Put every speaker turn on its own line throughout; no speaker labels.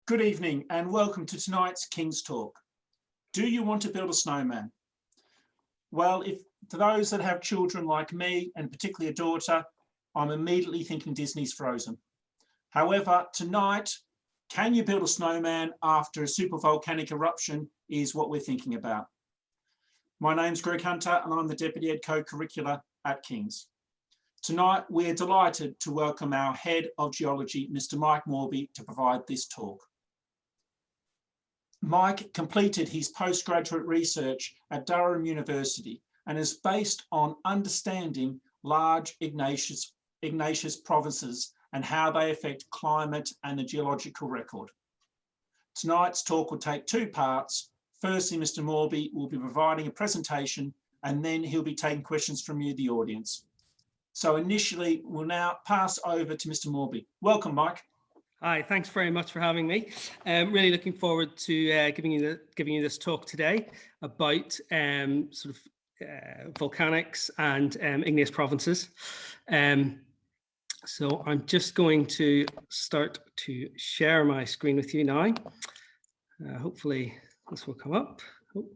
Good evening and welcome to tonight's King's Talk. Do you want to build a snowman? Well, for those that have children like me, and particularly a daughter, I'm immediately thinking Disney's Frozen. However, tonight, can you build a snowman after a supervolcanic eruption is what we're thinking about. My name's Greg Hunter and I'm the Deputy Head Co-Curricular at King's. Tonight, we're delighted to welcome our Head of Geology, Mr. Mike Mawby, to provide this talk. Mike completed his postgraduate research at Durham University and is based on understanding large igneous provinces and how they affect climate and the geological record. Tonight's talk will take two parts. Firstly, Mr. Mawby will be providing a presentation and then he'll be taking questions from you, the audience. So initially, we'll now pass over to Mr. Mawby. Welcome, Mike.
Hi, thanks very much for having me. Really looking forward to giving you this talk today about volcanics and igneous provinces. So I'm just going to start to share my screen with you now. Hopefully this will come up. Oh.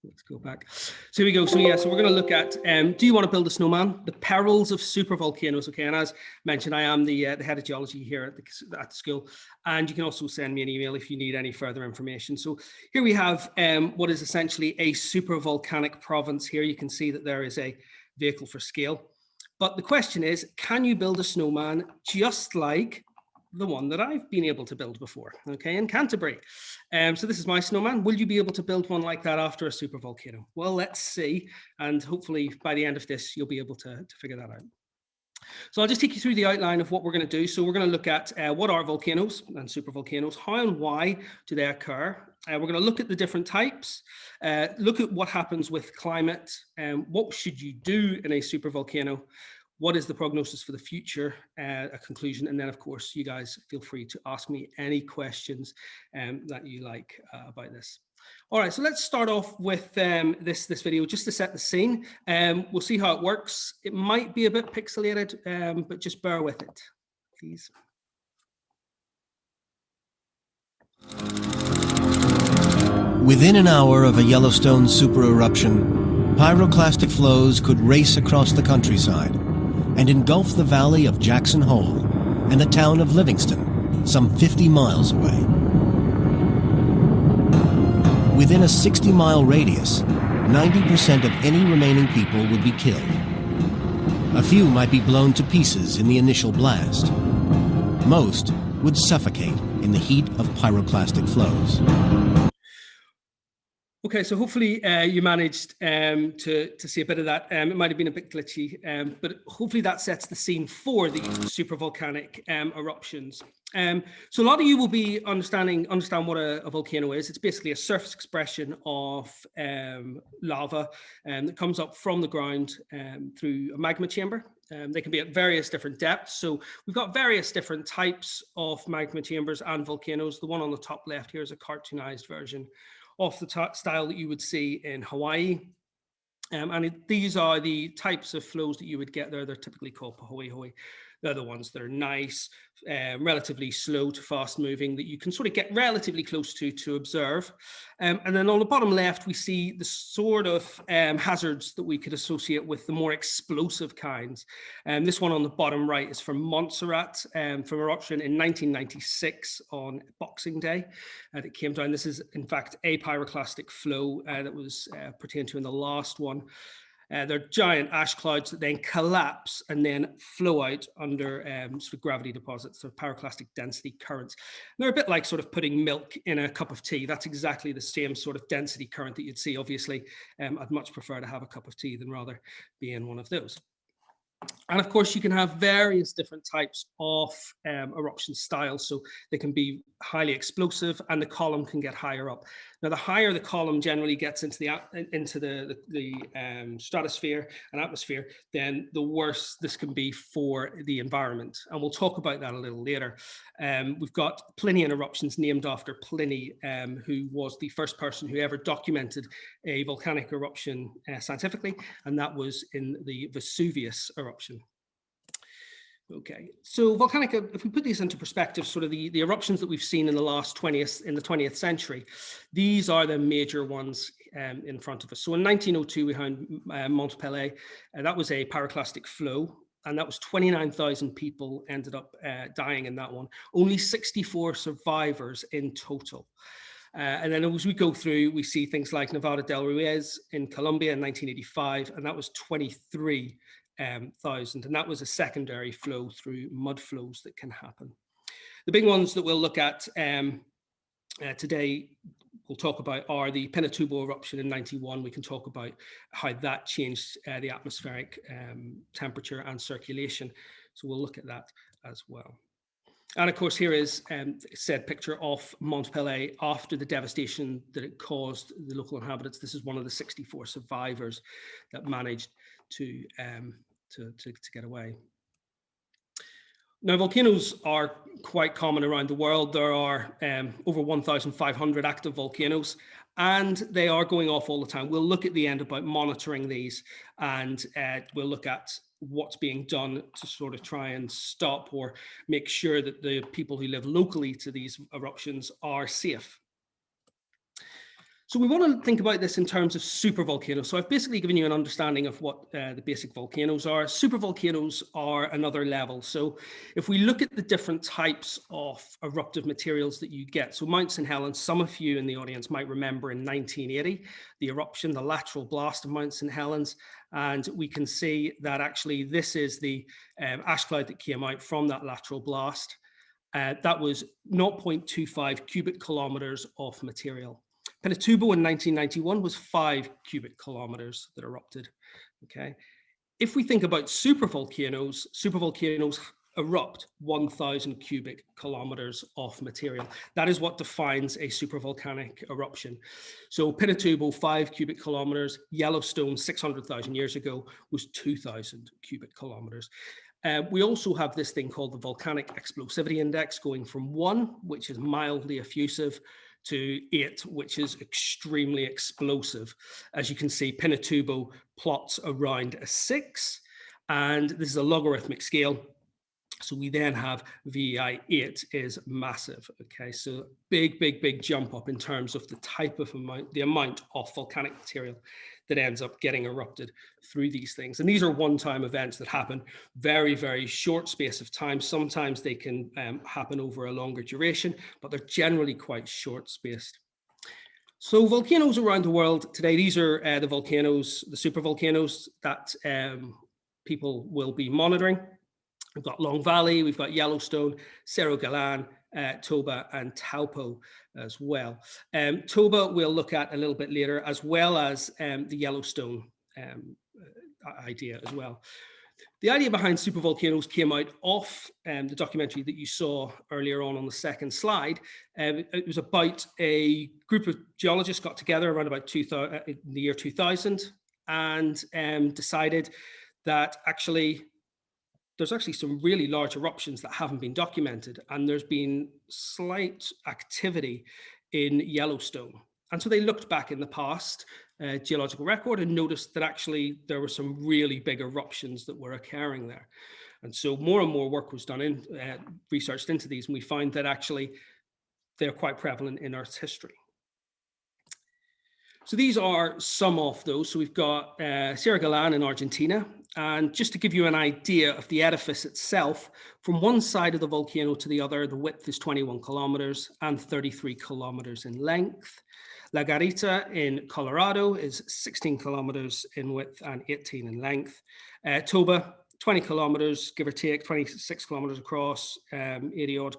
Let's go back. So here we go. So yeah, so we're going to look at, do you want to build a snowman? The perils of supervolcanoes. Okay, and as mentioned, I am the head of geology here at the school, and you can also send me an email if you need any further information. So here we have what is essentially a supervolcanic province. Here you can see that there is a vehicle for scale. But the question is, can you build a snowman just like the one that I've been able to build before, okay, in Canterbury? So this is my snowman. Will you be able to build one like that after a supervolcano? Well, let's see, and hopefully by the end of this you'll be able to figure that out. So I'll just take you through the outline of what we're going to do. So we're going to look at what are volcanoes and supervolcanoes, how and why do they occur. We're going to look at the different types, look at what happens with climate, what should you do in a supervolcano, what is the prognosis for the future, a conclusion, and then of course you guys feel free to ask me any questions that you like about this. All right, so let's start off with this video just to set the scene. We'll see how it works. It might be a bit pixelated, but just bear with it, please.
Within an hour of a Yellowstone super eruption, pyroclastic flows could race across the countryside and engulf the valley of Jackson Hole and the town of Livingston, some 50 miles away. Within a 60-mile radius, 90% of any remaining people would be killed. A few might be blown to pieces in the initial blast. Most would suffocate in the heat of pyroclastic flows.
Okay, so hopefully you managed to see a bit of that. It might have been a bit glitchy, but hopefully that sets the scene for the supervolcanic eruptions. So a lot of you will be understand what a volcano is. It's basically a surface expression of lava that comes up from the ground through a magma chamber. They can be at various different depths. So we've got various different types of magma chambers and volcanoes. The one on the top left here is a cartoonized version of the style that you would see in Hawaii. These are the types of flows that you would get there. They're typically called pahoehoe. They're the ones that are nice, relatively slow to fast moving, that you can sort of get relatively close to observe. And then on the bottom left, we see the sort of hazards that we could associate with the more explosive kinds. This one on the bottom right is from Montserrat, from eruption in 1996 on Boxing Day that came down. This is in fact a pyroclastic flow that was pertained to in the last one. They're giant ash clouds that then collapse and then flow out under sort of gravity deposits, so pyroclastic density currents. And they're a bit like sort of putting milk in a cup of tea. That's exactly the same sort of density current that you'd see. Obviously, I'd much prefer to have a cup of tea than rather be in one of those. And of course, you can have various different types of eruption styles. So they can be highly explosive and the column can get higher up. Now, the higher the column generally gets into the stratosphere and atmosphere, then the worse this can be for the environment. And we'll talk about that a little later. We've got Plinian eruptions named after Pliny, who was the first person who ever documented a volcanic eruption scientifically, and that was in the Vesuvius eruption. Okay, so volcanic, if we put these into perspective, sort of the eruptions that we've seen in the last 20th century, these are the major ones in front of us. So in 1902, we found Mont Pelée, that was a pyroclastic flow, and that was 29,000 people ended up dying in that one. Only 64 survivors in total. And then as we go through, we see things like Nevada del Ruiz in Colombia in 1985, and that was 23,000, and that was a secondary flow through mud flows that can happen. The big ones that we'll look at today, we'll talk about, are the Pinatubo eruption in 91. We can talk about how that changed the atmospheric temperature and circulation. So we'll look at that as well. And of course, here is said picture of Mont Pelée after the devastation that it caused the local inhabitants. This is one of the 64 survivors that managed to get away. Now, volcanoes are quite common around the world. There are over 1,500 active volcanoes, and they are going off all the time. We'll look at the end about monitoring these, and we'll look at what's being done to sort of try and stop or make sure that the people who live locally to these eruptions are safe. So we want to think about this in terms of supervolcanoes. So I've basically given you an understanding of what the basic volcanoes are. Supervolcanoes are another level. So if we look at the different types of eruptive materials that you get, so Mount St. Helens, some of you in the audience might remember in 1980, the eruption, the lateral blast of Mount St. Helens. And we can see that actually this is the ash cloud that came out from that lateral blast. That was 0.25 cubic kilometers of material. Pinatubo in 1991 was 5 cubic kilometers that erupted. Okay, if we think about supervolcanoes, supervolcanoes erupt 1,000 cubic kilometers of material. That is what defines a supervolcanic eruption. So Pinatubo, 5 cubic kilometers. Yellowstone, 600,000 years ago, was 2,000 cubic kilometers. We also have this thing called the volcanic explosivity index, going from 1, which is mildly effusive, to 8, which is extremely explosive. As you can see, Pinatubo plots around a 6, and this is a logarithmic scale. So we then have VEI 8 is massive. Okay, so big jump up in terms of the type of amount, the amount of volcanic material that ends up getting erupted through these things. And these are one-time events that happen very short space of time. Sometimes they can happen over a longer duration, but they're generally quite short-spaced. So volcanoes around the world today, these are the volcanoes, the supervolcanoes that people will be monitoring. We've got Long Valley, we've got Yellowstone, Cerro Galán, Toba, and Taupo as well. Toba we'll look at a little bit later, as well as the Yellowstone idea as well. The idea behind supervolcanoes came out of the documentary that you saw earlier on the second slide. It was about a group of geologists got together around about in the year 2000 and decided that there's actually some really large eruptions that haven't been documented, and there's been slight activity in Yellowstone. And so they looked back in the past geological record and noticed that actually there were some really big eruptions that were occurring there. And so more and more work was done researched into these, and we find that actually they're quite prevalent in Earth's history. So these are some of those. So we've got Cerro Galán in Argentina. And just to give you an idea of the edifice itself, from one side of the volcano to the other, the width is 21 kilometers and 33 kilometers in length. La Garita in Colorado is 16 kilometers in width and 18 in length. Toba, 20 kilometers, give or take, 26 kilometers across, 80 odd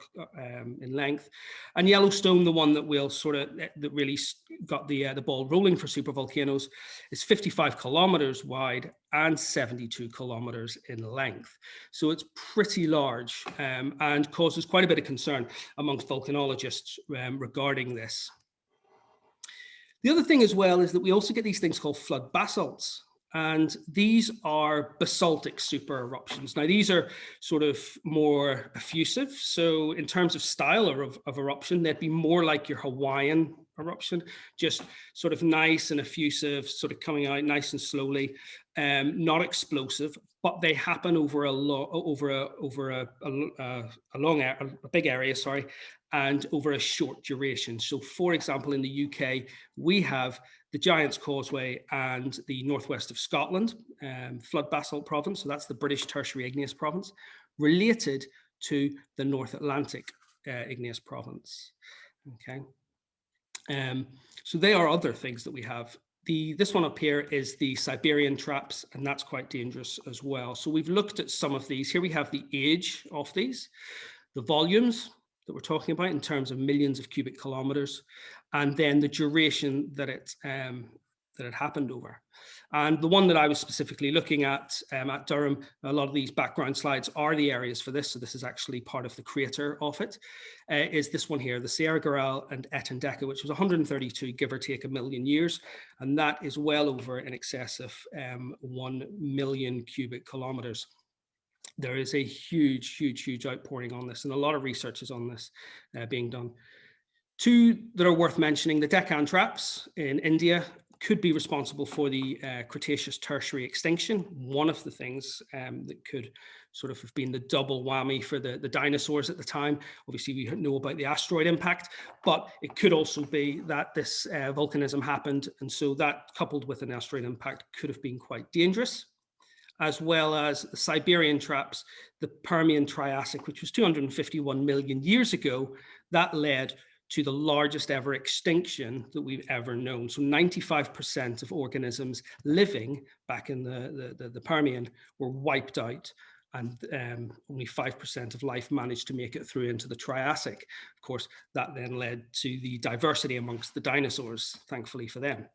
in length. And Yellowstone, the one that will that really got the ball rolling for supervolcanoes, is 55 kilometers wide and 72 kilometers in length. So it's pretty large and causes quite a bit of concern amongst volcanologists regarding this. The other thing as well is that we also get these things called flood basalts. And these are basaltic super eruptions. Now, these are sort of more effusive. So in terms of style of eruption, they'd be more like your Hawaiian eruption, just sort of nice and effusive, sort of coming out nice and slowly, not explosive, but they happen over a big area, sorry, and over a short duration. So, for example, in the UK, we have the Giant's Causeway and the northwest of Scotland, flood basalt province. So that's the British Tertiary Igneous Province, related to the North Atlantic Igneous Province. Okay, so they are other things that we have. This one up here is the Siberian traps, and that's quite dangerous as well. So we've looked at some of these. Here we have the age of these, the volumes that we're talking about in terms of millions of cubic kilometers, and then the duration that it happened over. And the one that I was specifically looking at Durham, a lot of these background slides are the areas for this. So this is actually part of the crater of it, is this one here, the Sierra Gorel and Etendeka, which was 132, give or take, a million years. And that is well over in excess of 1 million cubic kilometers. There is a huge outpouring on this, and a lot of research is on this being done. Two that are worth mentioning, the Deccan traps in India could be responsible for the Cretaceous tertiary extinction. One of the things that could sort of have been the double whammy for the dinosaurs at the time. Obviously, we know about the asteroid impact, but it could also be that this volcanism happened. And so that, coupled with an asteroid impact, could have been quite dangerous, as well as the Siberian traps, the Permian Triassic, which was 251 million years ago. That led to the largest ever extinction that we've ever known. So 95% of organisms living back in the Permian were wiped out, and only 5% of life managed to make it through into the Triassic. Of course, that then led to the diversity amongst the dinosaurs, thankfully for them.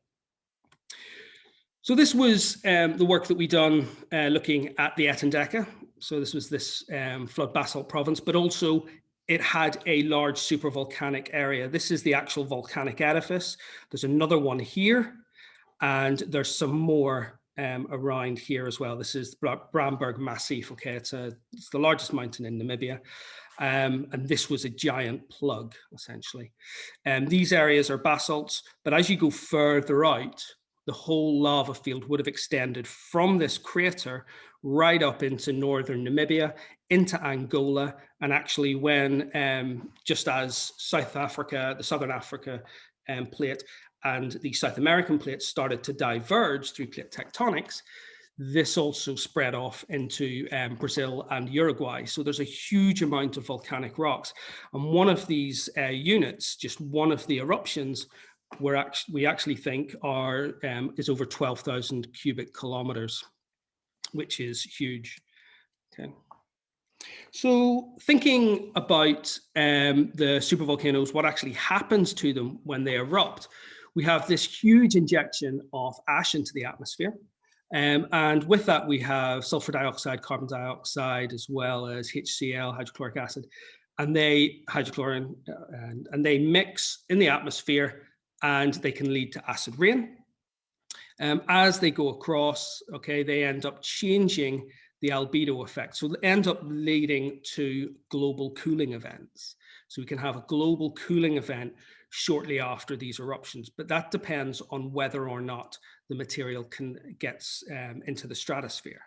So this was the work that we done looking at the Etendeka. So this was this flood basalt province, but also it had a large supervolcanic area. This is the actual volcanic edifice. There's another one here, and there's some more around here as well. This is Bramberg Massif. Okay, it's the largest mountain in Namibia. And this was a giant plug, essentially. These areas are basalts, but as you go further out, the whole lava field would have extended from this crater right up into northern Namibia, into Angola, and actually when, just as South Africa, the Southern Africa plate and the South American plate started to diverge through plate tectonics, this also spread off into Brazil and Uruguay. So there's a huge amount of volcanic rocks. And one of these units, just one of the eruptions, we actually think is over 12,000 cubic kilometers, which is huge. Okay. So thinking about the supervolcanoes, what actually happens to them when they erupt, we have this huge injection of ash into the atmosphere. And with that, we have sulfur dioxide, carbon dioxide, as well as HCl, hydrochloric acid, and they mix in the atmosphere, and they can lead to acid rain. As they go across, okay, they end up changing the albedo effect. So they end up leading to global cooling events. So we can have a global cooling event shortly after these eruptions, but that depends on whether or not the material gets into the stratosphere.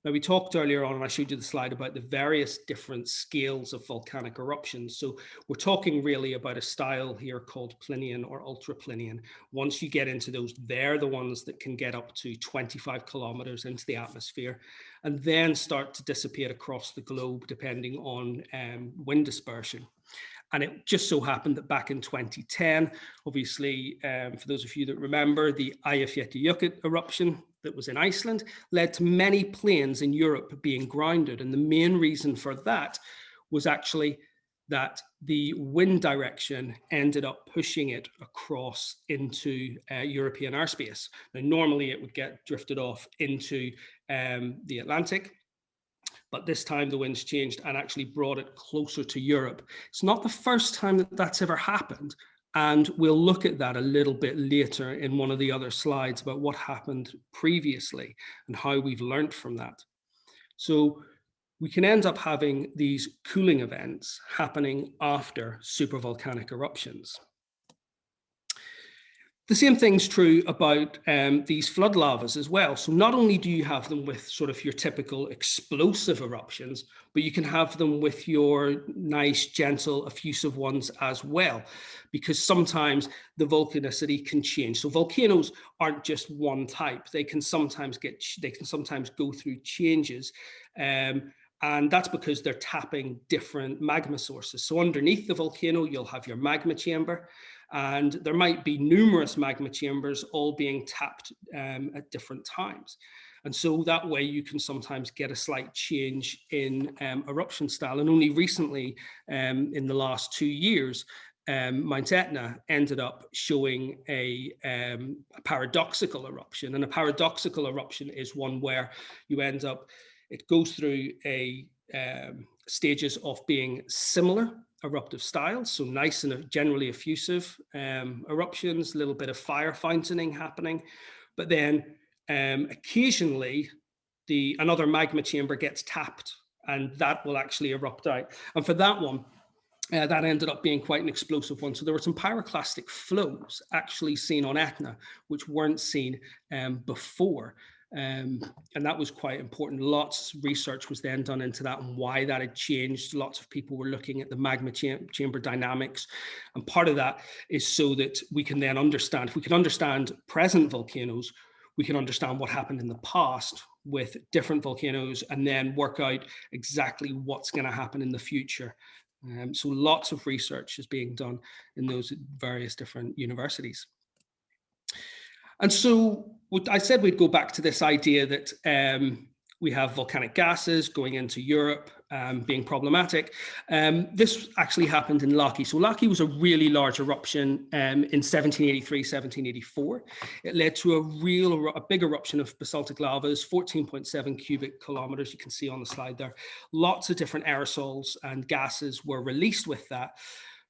Now, we talked earlier on, and I showed you the slide about the various different scales of volcanic eruptions. So we're talking really about a style here called Plinian or ultraplinian. Once you get into those, they're the ones that can get up to 25 kilometers into the atmosphere and then start to dissipate across the globe, depending on wind dispersion. And it just so happened that back in 2010, obviously, for those of you that remember, the Eyjafjallajökull eruption that was in Iceland led to many plains in Europe being grounded. And the main reason for that was actually that the wind direction ended up pushing it across into European airspace. Now, normally it would get drifted off into the Atlantic, but this time the winds changed and actually brought it closer to Europe. It's not the first time that that's ever happened. And we'll look at that a little bit later in one of the other slides about what happened previously and how we've learned from that. So we can end up having these cooling events happening after supervolcanic eruptions. The same thing's true about these flood lavas as well. So not only do you have them with sort of your typical explosive eruptions, but you can have them with your nice, gentle, effusive ones as well, because sometimes the volcanicity can change. So volcanoes aren't just one type. They can sometimes go through changes. And that's because they're tapping different magma sources. So underneath the volcano, you'll have your magma chamber, and there might be numerous magma chambers all being tapped at different times. And so that way you can sometimes get a slight change in eruption style. And only recently, in the last 2 years, Mount Etna ended up showing a paradoxical eruption. And a paradoxical eruption is one where you end up, it goes through stages of being similar eruptive styles, so nice and generally effusive eruptions, a little bit of fire fountaining happening, but then occasionally another magma chamber gets tapped, and that will actually erupt out. And for that one, that ended up being quite an explosive one. So there were some pyroclastic flows actually seen on Etna, which weren't seen before. And that was quite important. Lots of research was then done into that and why that had changed. Lots of people were looking at the magma chamber dynamics. And part of that is so that we can then understand, if we can understand present volcanoes, we can understand what happened in the past with different volcanoes and then work out exactly what's going to happen in the future. So lots of research is being done in those various different universities. And so I said we'd go back to this idea that we have volcanic gases going into Europe being problematic. This actually happened in Laki. So Laki was a really large eruption in 1783, 1784. It led to a big eruption of basaltic lavas, 14.7 cubic kilometers, you can see on the slide there. Lots of different aerosols and gases were released with that.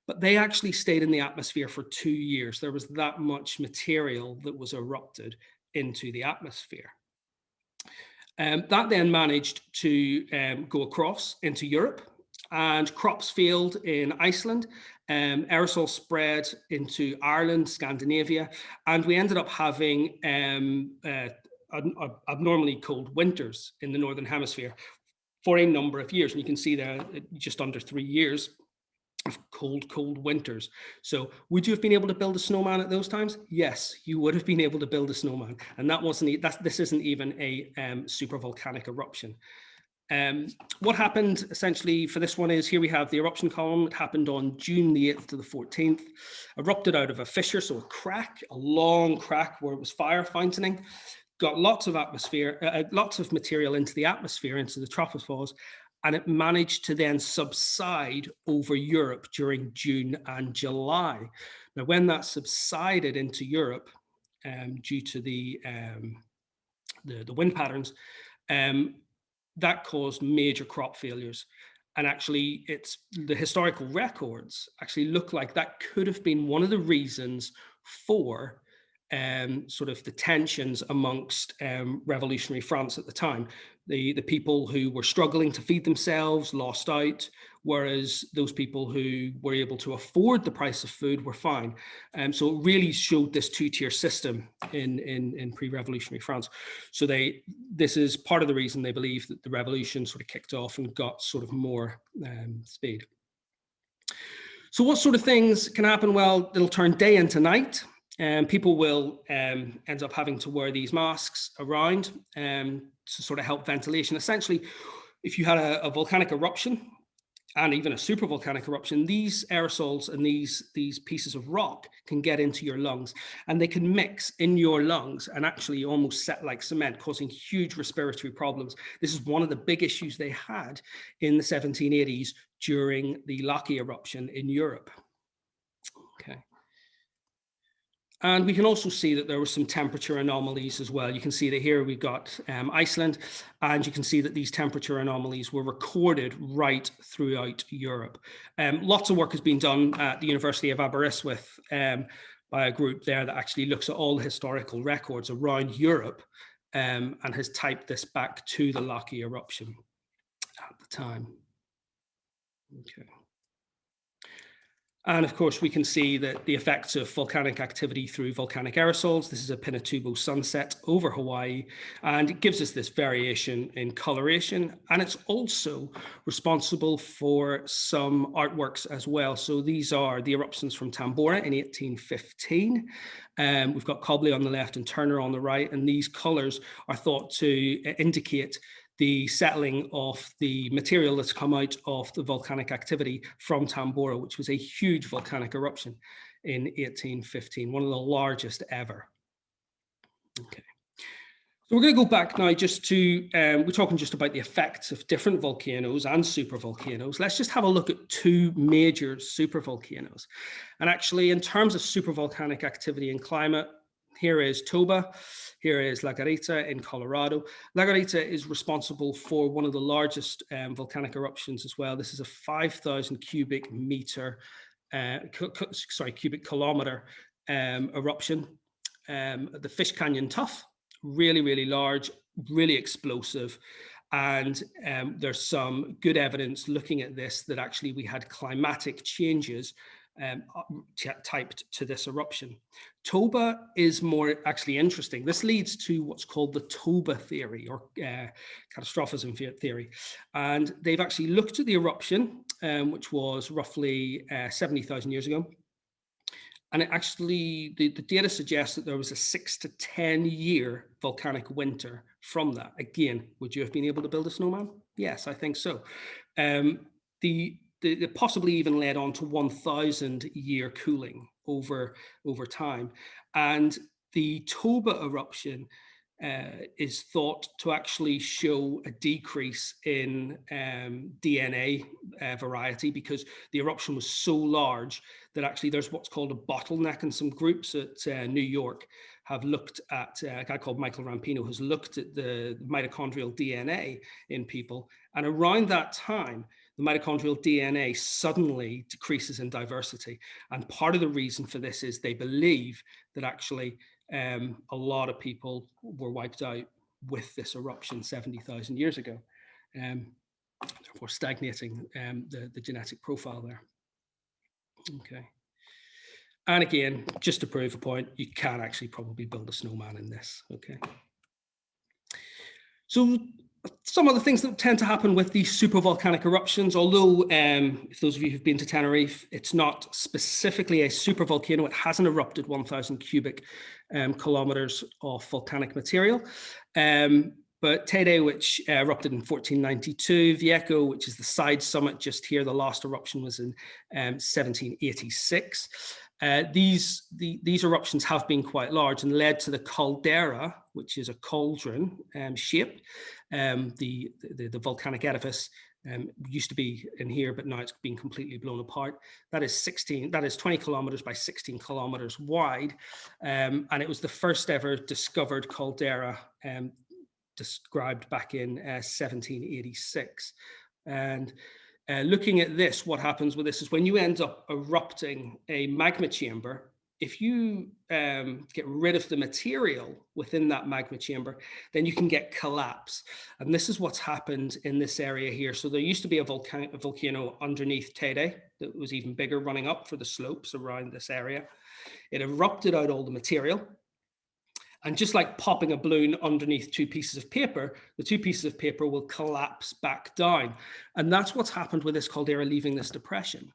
But they actually stayed in the atmosphere for 2 years. There was that much material that was erupted into the atmosphere. That then managed to go across into Europe, and crops failed in Iceland. Aerosol spread into Ireland, Scandinavia, and we ended up having abnormally cold winters in the Northern Hemisphere for a number of years. And you can see there just under 3 years of cold winters. So would you have been able to build a snowman at those times? Yes, you would have been able to build a snowman. And this isn't even a supervolcanic eruption. What happened essentially for this one is, here we have the eruption column. It happened on June the 8th to the 14th, erupted out of a fissure, so a long crack where it was fire fountaining, got lots of material into the atmosphere, into the tropopause, and it managed to then subside over Europe during June and July. Now, when that subsided into Europe, due to the wind patterns, that caused major crop failures. And actually, the historical records actually look like that could have been one of the reasons for sort of the tensions amongst revolutionary France at the time. The people who were struggling to feed themselves lost out, whereas those people who were able to afford the price of food were fine. So it really showed this two-tier system in pre-revolutionary France. So this is part of the reason they believe that the revolution sort of kicked off and got sort of more speed. So what sort of things can happen? Well, it'll turn day into night. People will end up having to wear these masks around to sort of help ventilation. Essentially, if you had a volcanic eruption and even a supervolcanic eruption, these aerosols and these pieces of rock can get into your lungs, and they can mix in your lungs and actually almost set like cement, causing huge respiratory problems. This is one of the big issues they had in the 1780s during the Laki eruption in Europe. Okay. And we can also see that there were some temperature anomalies as well. You can see that here we've got Iceland, and you can see that these temperature anomalies were recorded right throughout Europe. Lots of work has been done at the University of Aberystwyth by a group there that actually looks at all the historical records around Europe and has typed this back to the Laki eruption at the time. Okay. And of course, we can see that the effects of volcanic activity through volcanic aerosols. This is a Pinatubo sunset over Hawaii, and it gives us this variation in coloration. And it's also responsible for some artworks as well. So these are the eruptions from Tambora in 1815. We've got Cobley on the left and Turner on the right, and these colors are thought to indicate the settling of the material that's come out of the volcanic activity from Tambora, which was a huge volcanic eruption in 1815, one of the largest ever. Okay. So we're going to go back now just to, we're talking just about the effects of different volcanoes and supervolcanoes. Let's just have a look at two major supervolcanoes. And actually, in terms of supervolcanic activity and climate, here is Toba, here is La Garita in Colorado. La Garita is responsible for one of the largest volcanic eruptions as well. This is a 5,000 cubic kilometer eruption. The Fish Canyon Tuff, really, really large, really explosive. And there's some good evidence looking at this that actually we had climatic changes typed to this eruption. Toba is more actually interesting. This leads to what's called the Toba theory, or catastrophism theory. And they've actually looked at the eruption, which was roughly 70,000 years ago. And it actually, the data suggests that there was a 6 to 10 year volcanic winter from that. Again, would you have been able to build a snowman? Yes, I think so. It possibly even led on to 1,000 year cooling over time. And the Toba eruption is thought to actually show a decrease in DNA variety, because the eruption was so large that actually there's what's called a bottleneck, and some groups at New York have looked at, a guy called Michael Rampino has looked at the mitochondrial DNA in people. And around that time, the mitochondrial DNA suddenly decreases in diversity. And part of the reason for this is they believe that actually a lot of people were wiped out with this eruption 70,000 years ago, therefore stagnating the genetic profile there. Okay. And again, just to prove a point, you can actually probably build a snowman in this. Okay. So some of the things that tend to happen with these supervolcanic eruptions, although if those of you who've been to Tenerife, it's not specifically a supervolcano, it hasn't erupted 1,000 cubic kilometers of volcanic material. But Teide, which erupted in 1492, Vieco, which is the side summit just here, the last eruption was in 1786. These eruptions have been quite large and led to the caldera, which is a cauldron shape. The volcanic edifice used to be in here, but now it's been completely blown apart. That is 20 kilometers by 16 kilometers wide. And it was the first ever discovered caldera described back in 1786. And looking at this, what happens with this is when you end up erupting a magma chamber, if you get rid of the material within that magma chamber, then you can get collapse. And this is what's happened in this area here. So there used to be a volcano underneath Teide that was even bigger, running up for the slopes around this area. It erupted out all the material. And just like popping a balloon underneath two pieces of paper, the two pieces of paper will collapse back down. And that's what's happened with this caldera leaving this depression.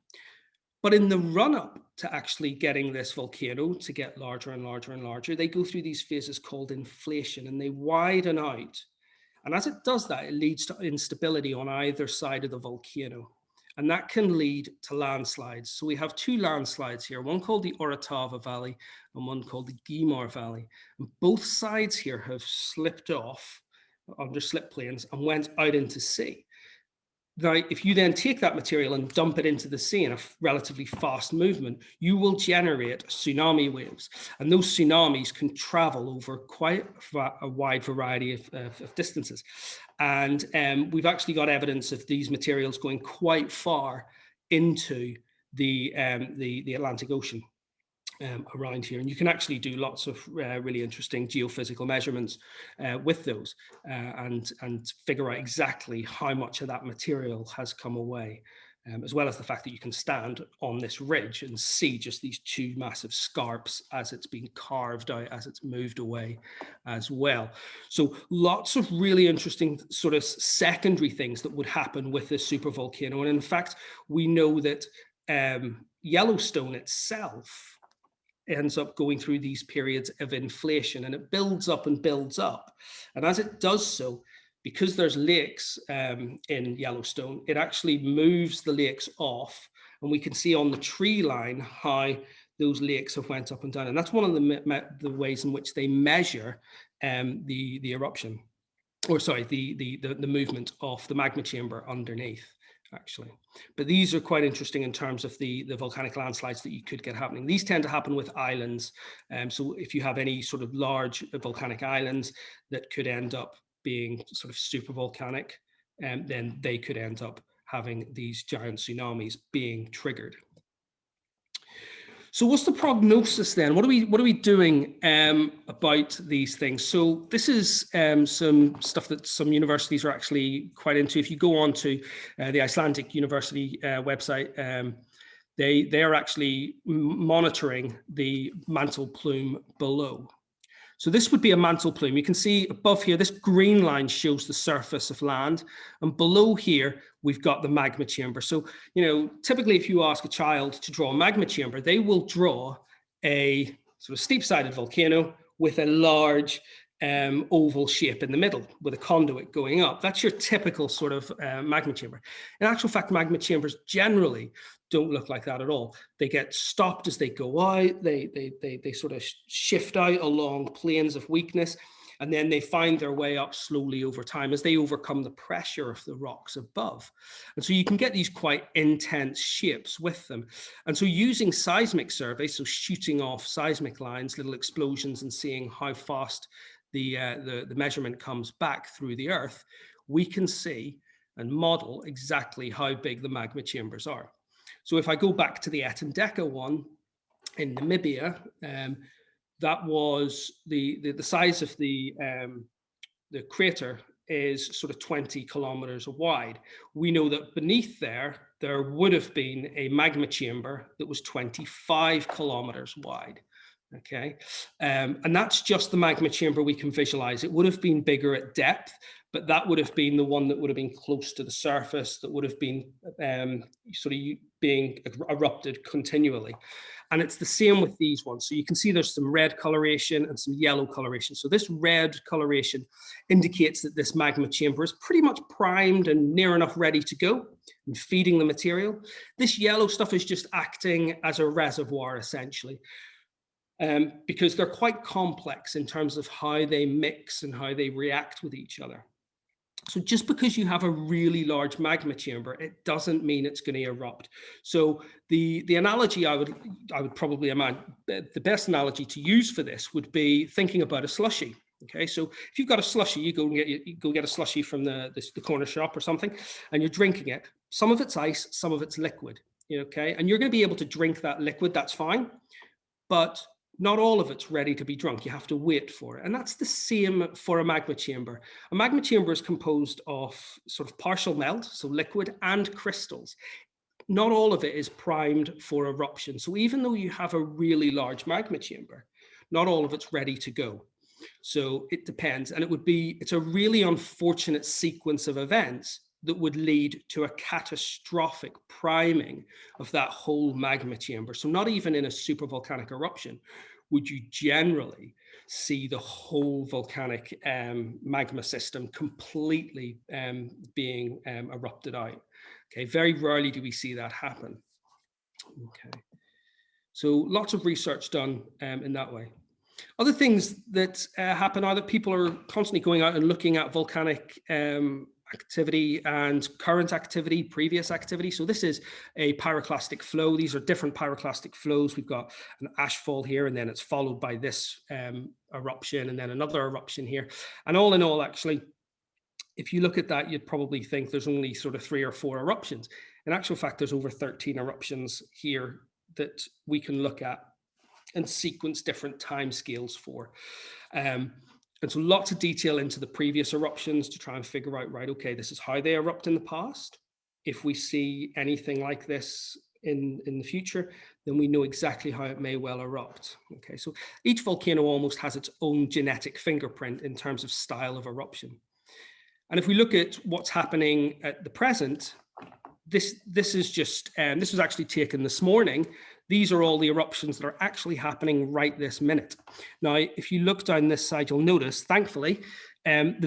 But in the run-up to actually getting this volcano to get larger and larger and larger, they go through these phases called inflation, and they widen out. And as it does that, it leads to instability on either side of the volcano. And that can lead to landslides. So we have two landslides here, one called the Orotava Valley and one called the Guimar Valley. And both sides here have slipped off under slip plains and went out into sea. Now, if you then take that material and dump it into the sea in a relatively fast movement, you will generate tsunami waves. And those tsunamis can travel over quite a wide variety of distances. And we've actually got evidence of these materials going quite far into the Atlantic Ocean around here. And you can actually do lots of really interesting geophysical measurements with those and figure out exactly how much of that material has come away. as well as the fact that you can stand on this ridge and see just these two massive scarps as it's been carved out, as it's moved away as well. So lots of really interesting sort of secondary things that would happen with this supervolcano. And in fact, we know that Yellowstone itself ends up going through these periods of inflation, and it builds up and builds up. And as it does so, because there's lakes in Yellowstone, it actually moves the lakes off, and we can see on the tree line how those lakes have went up and down. And that's one of the ways in which they measure the eruption, or sorry, the movement of the magma chamber underneath, actually. But these are quite interesting in terms of the volcanic landslides that you could get happening. These tend to happen with islands. So if you have any sort of large volcanic islands that could end up being sort of super volcanic, then they could end up having these giant tsunamis being triggered. So what's the prognosis then? What are we doing about these things? So this is some stuff that some universities are actually quite into. If you go on to the Icelandic University website, they are actually monitoring the mantle plume below. So this would be a mantle plume. You can see above here, this green line shows the surface of land, and below here, we've got the magma chamber. So, you know, typically if you ask a child to draw a magma chamber, they will draw a sort of steep-sided volcano with a large oval shape in the middle with a conduit going up. That's your typical sort of magma chamber. In actual fact, magma chambers generally don't look like that at all. They get stopped as they go out. They sort of shift out along planes of weakness, and then they find their way up slowly over time as they overcome the pressure of the rocks above. And so you can get these quite intense shapes with them. And so using seismic surveys, so shooting off seismic lines, little explosions, and seeing how fast the measurement comes back through the earth, we can see and model exactly how big the magma chambers are. So if I go back to the Etendeka one in Namibia, that was the size of the crater is sort of 20 kilometers wide. We know that beneath there would have been a magma chamber that was 25 kilometers wide. Okay, and that's just the magma chamber we can visualize. It would have been bigger at depth, but that would have been the one that would have been close to the surface, that would have been sort of being erupted continually. And it's the same with these ones. So you can see there's some red coloration and some yellow coloration. So this red coloration indicates that this magma chamber is pretty much primed and near enough ready to go and feeding the material. This yellow stuff is just acting as a reservoir, essentially. Because they're quite complex in terms of how they mix and how they react with each other. So just because you have a really large magma chamber, it doesn't mean it's going to erupt. So the analogy I would probably imagine, the best analogy to use for this would be thinking about a slushy. Okay, so if you've got a slushy, you go get a slushy from the corner shop or something, and you're drinking it. Some of it's ice, some of it's liquid. Okay, and you're going to be able to drink that liquid. That's fine, but not all of it's ready to be drunk. You have to wait for it. And that's the same for a magma chamber. A magma chamber is composed of sort of partial melt, so liquid, and crystals. Not all of it is primed for eruption. So even though you have a really large magma chamber, not all of it's ready to go. So it depends. And it's a really unfortunate sequence of events that would lead to a catastrophic priming of that whole magma chamber. So not even in a supervolcanic eruption would you generally see the whole volcanic magma system completely being erupted out. Okay, very rarely do we see that happen. Okay, so lots of research done in that way. Other things that happen are that people are constantly going out and looking at volcanic activity and current activity, previous activity. So this is a pyroclastic flow. These are different pyroclastic flows. We've got an ashfall here, and then it's followed by this eruption, and then another eruption here. And all in all, actually, if you look at that, you'd probably think there's only sort of 3 or 4 eruptions. In actual fact, there's over 13 eruptions here that we can look at and sequence different timescales for. And so lots of detail into the previous eruptions to try and figure out, right, okay, this is how they erupt in the past. if we see anything like this in the future, then we know exactly how it may well erupt. Okay, so each volcano almost has its own genetic fingerprint in terms of style of eruption. And if we look at what's happening at the present, this is just, this was actually taken this morning. These are all the eruptions that are actually happening right this minute. Now, if you look down this side, you'll notice, thankfully, the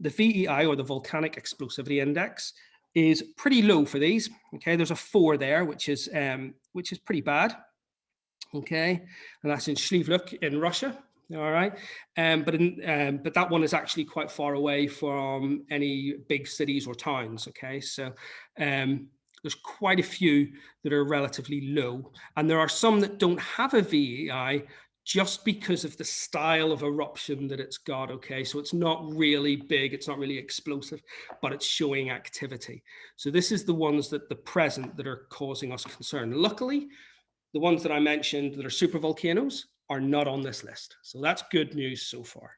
VEI, or the Volcanic Explosivity Index, is pretty low for these. Okay, there's a 4 there, which is pretty bad. Okay, and that's in Schlivluk in Russia. All right, but that one is actually quite far away from any big cities or towns. Okay, so there's quite a few that are relatively low, and there are some that don't have a VEI just because of the style of eruption that it's got. Okay, so it's not really big, it's not really explosive, but it's showing activity. So this is the ones that the present that are causing us concern. Luckily, the ones that I mentioned that are supervolcanoes are not on this list. So that's good news so far.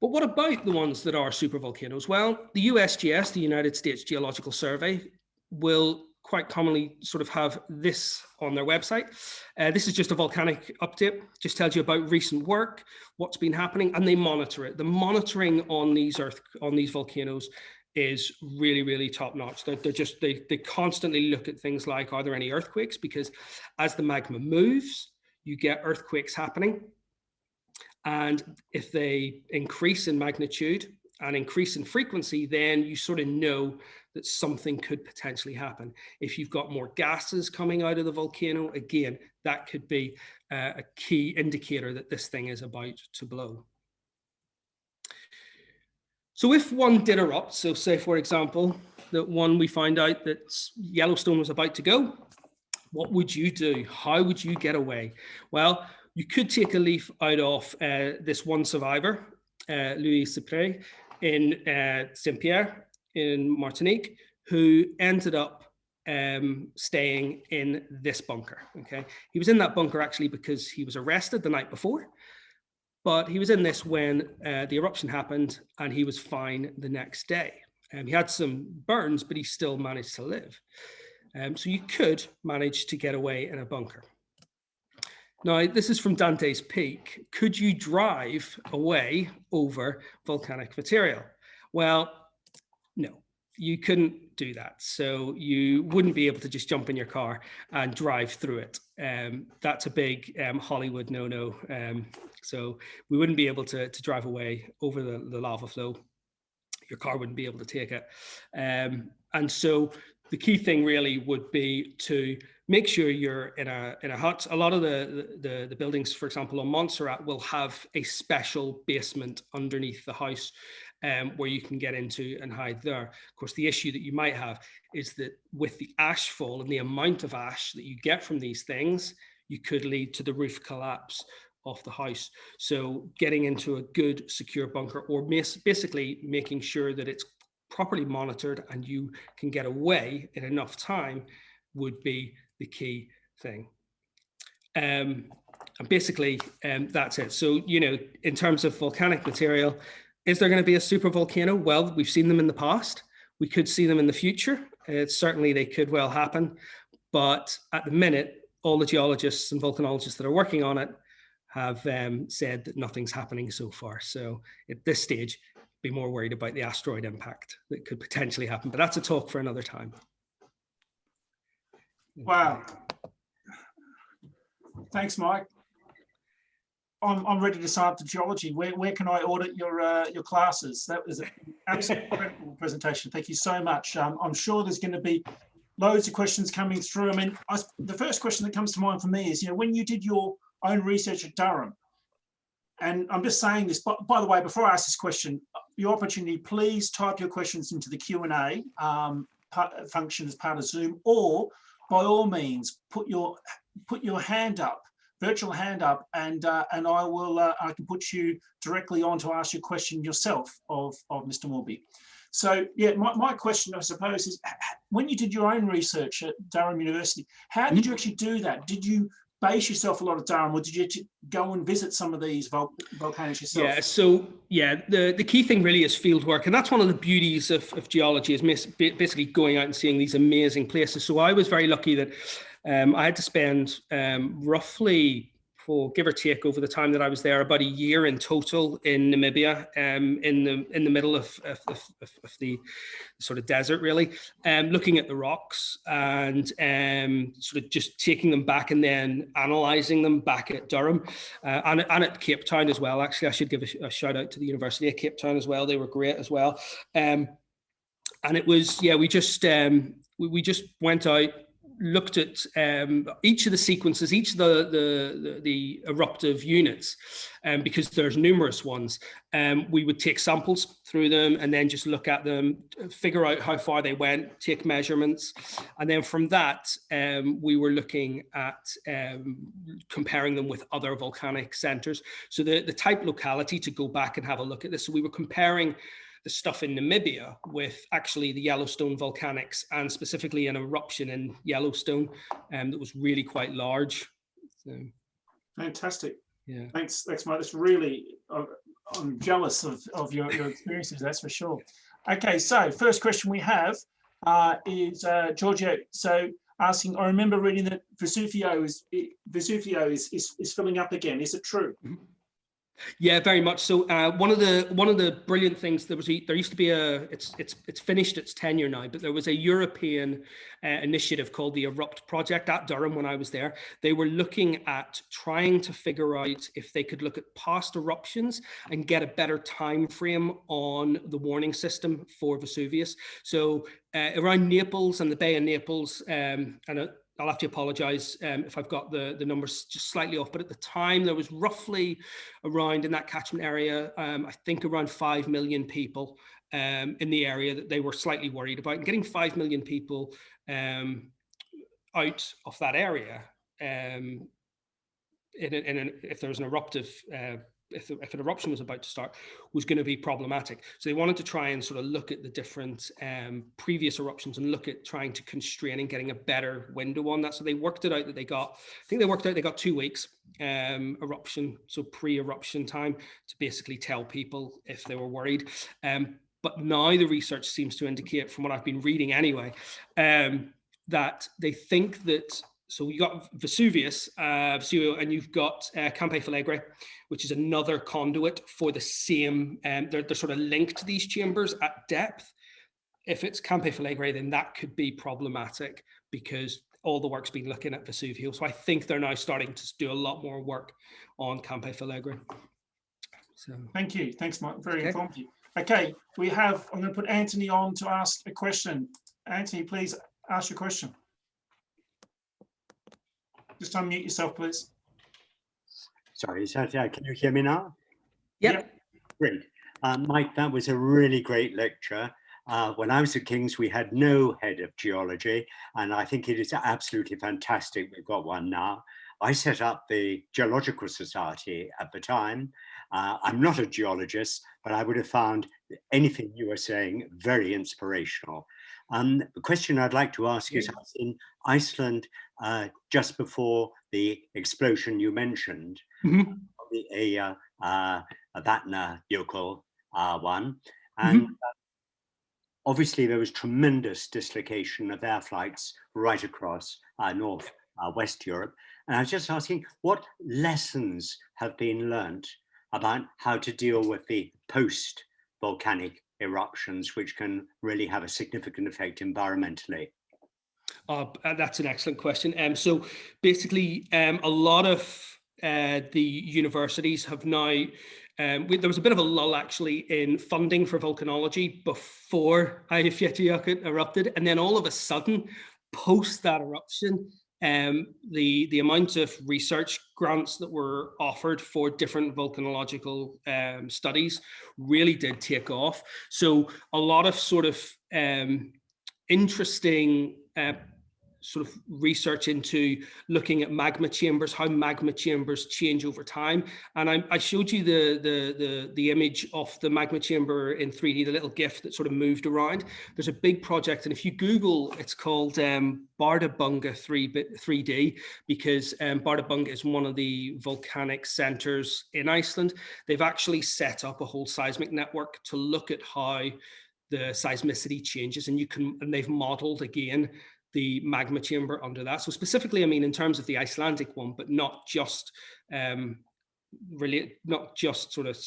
But what about the ones that are supervolcanoes? Well, the USGS, the United States Geological Survey, will quite commonly sort of have this on their website. This is just a volcanic update, just tells you about recent work, what's been happening, and they monitor it. The monitoring on these volcanoes is really, really top notch. They constantly look at things like, are there any earthquakes? Because as the magma moves, you get earthquakes happening. And if they increase in magnitude and increase in frequency, then you sort of know that something could potentially happen. If you've got more gases coming out of the volcano, again, that could be a key indicator that this thing is about to blow. So if one did erupt, so say, for example, that one we find out that Yellowstone was about to go, what would you do? How would you get away? Well, you could take a leaf out of this one survivor, Louis Cyprès, in Saint-Pierre in Martinique, who ended up staying in this bunker. Okay, he was in that bunker actually because he was arrested the night before, but he was in this when the eruption happened, and he was fine the next day. He had some burns, but he still managed to live. So you could manage to get away in a bunker. Now, this is from Dante's Peak. Could you drive away over volcanic material? Well, no, you couldn't do that. So you wouldn't be able to just jump in your car and drive through it. That's a big Hollywood no-no. So we wouldn't be able to drive away over the lava flow. Your car wouldn't be able to take it. And so the key thing really would be to make sure you're in a hut. A lot of the buildings, for example, on Montserrat, will have a special basement underneath the house where you can get into and hide there. Of course, the issue that you might have is that with the ash fall and the amount of ash that you get from these things, you could lead to the roof collapse of the house. So getting into a good secure bunker, or basically making sure that it's properly monitored and you can get away in enough time, would be the key thing. And basically, that's it. So, you know, in terms of volcanic material, is there going to be a supervolcano? Well, we've seen them in the past. We could see them in the future. Certainly they could well happen. But at the minute, all the geologists and volcanologists that are working on it have said that nothing's happening so far. So at this stage, be more worried about the asteroid impact that could potentially happen. But that's a talk for another time.
Wow. Thanks, Mike. I'm ready to sign up to geology. Where can I audit your classes? That was an absolutely incredible presentation. Thank you so much. I'm sure there's going to be loads of questions coming through. I mean, the first question that comes to mind for me is, you know, when you did your own research at Durham, and I'm just saying this, by the way, before I ask this question, your opportunity, please type your questions into the Q&A function as part of Zoom, or by all means, put your hand up, virtual hand up, and I can put you directly on to ask your question yourself of Mr. Mawby. So yeah, my question, I suppose, is when you did your own research at Durham University, how did you actually do that? Did you base yourself a lot at Durham, or did you go and visit some of these volcanoes yourself?
Yeah, so yeah, the key thing really is field work, and that's one of the beauties of geology, is basically going out and seeing these amazing places. So I was very lucky that I had to spend roughly, give or take, over the time that I was there, about a year in total in Namibia, in the middle of the sort of desert, really, looking at the rocks and sort of just taking them back and then analysing them back at Durham and at Cape Town as well. Actually, I should give a shout out to the University of Cape Town as well. They were great as well. And it was, yeah, we just went out, looked at each of the sequences, each of the eruptive units, because there's numerous ones. We would take samples through them and then just look at them, figure out how far they went, take measurements. And then from that, we were looking at comparing them with other volcanic centers. So the type locality to go back and have a look at this. So we were comparing the stuff in Namibia with actually the Yellowstone volcanics, and specifically an eruption in Yellowstone that was really quite large. So,
fantastic.
Yeah. Thanks,
Mike. That's really, I'm jealous of your experiences, that's for sure. Okay, so first question we have is Giorgio. So asking, I remember reading that Vesuvio is filling up again. Is it true?
Mm-hmm. Yeah, very much so. One of the brilliant things, there used to be it's finished its tenure now, but there was a European initiative called the Erupt Project at Durham when I was there. They were looking at trying to figure out if they could look at past eruptions and get a better time frame on the warning system for Vesuvius. So around Naples and the Bay of Naples, and I'll have to apologize if I've got the numbers just slightly off, but at the time there was roughly around, in that catchment area, I think around 5 million people in the area that they were slightly worried about. And getting 5 million people out of that area, if there was an eruptive, if an eruption was about to start, was going to be problematic. So they wanted to try and sort of look at the different previous eruptions and look at trying to constrain and getting a better window on that. So they worked it out that they got 2 weeks eruption, so pre-eruption time, to basically tell people if they were worried. But now the research seems to indicate, from what I've been reading anyway, that they think that, so you got Vesuvius, Vesuvio, and you've got Campi Flegrei, which is another conduit for the same, they're sort of linked to these chambers at depth. If it's Campi Flegrei, then that could be problematic because all the work's been looking at Vesuvio. So I think they're now starting to do a lot more work on Campi Flegrei. So
thank you. Thanks, Mike. Very informative. Okay, I'm going to put Anthony on to ask a question. Anthony, please ask your question. Just unmute yourself, please.
Sorry, is that, can you hear me now?
Yep.
Great. Mike, that was a really great lecture. When I was at King's, we had no head of geology, and I think it is absolutely fantastic we've got one now. I set up the Geological Society at the time. I'm not a geologist, but I would have found anything you were saying very inspirational. The question I'd like to ask is, I was in Iceland just before the explosion you mentioned, the Vatnajökull one, and obviously there was tremendous dislocation of air flights right across North West Europe. And I was just asking, what lessons have been learnt about how to deal with the post-volcanic eruptions, which can really have a significant effect environmentally?
That's an excellent question. So basically, a lot of the universities have now, there was a bit of a lull actually in funding for volcanology before Eyjafjallajökull erupted, and then all of a sudden, post that eruption, the amount of research grants that were offered for different volcanological studies really did take off. So a lot of sort of interesting sort of research into looking at magma chambers, how magma chambers change over time. And I showed you the image of the magma chamber in 3D, the little GIF that sort of moved around. There's a big project, and if you Google, it's called Bardabunga 3D, because Bardabunga is one of the volcanic centers in Iceland. They've actually set up a whole seismic network to look at how the seismicity changes, and they've modeled again the magma chamber under that. So specifically, I mean, in terms of the Icelandic one, but not just sort of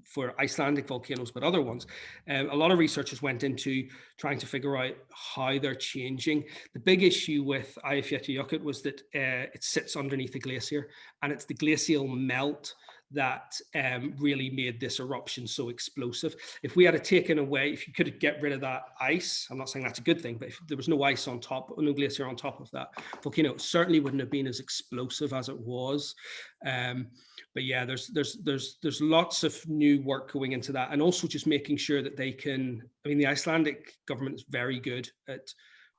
for Icelandic volcanoes, but other ones. A lot of researchers went into trying to figure out how they're changing. The big issue with Eyjafjallajökull was that it sits underneath a glacier, and it's the glacial melt that really made this eruption so explosive. If we had taken away, if you could get rid of that ice, I'm not saying that's a good thing, but if there was no ice on top, no glacier on top of that volcano, it certainly wouldn't have been as explosive as it was. But yeah, there's lots of new work going into that, and also just making sure that they can, I mean, the Icelandic government is very good at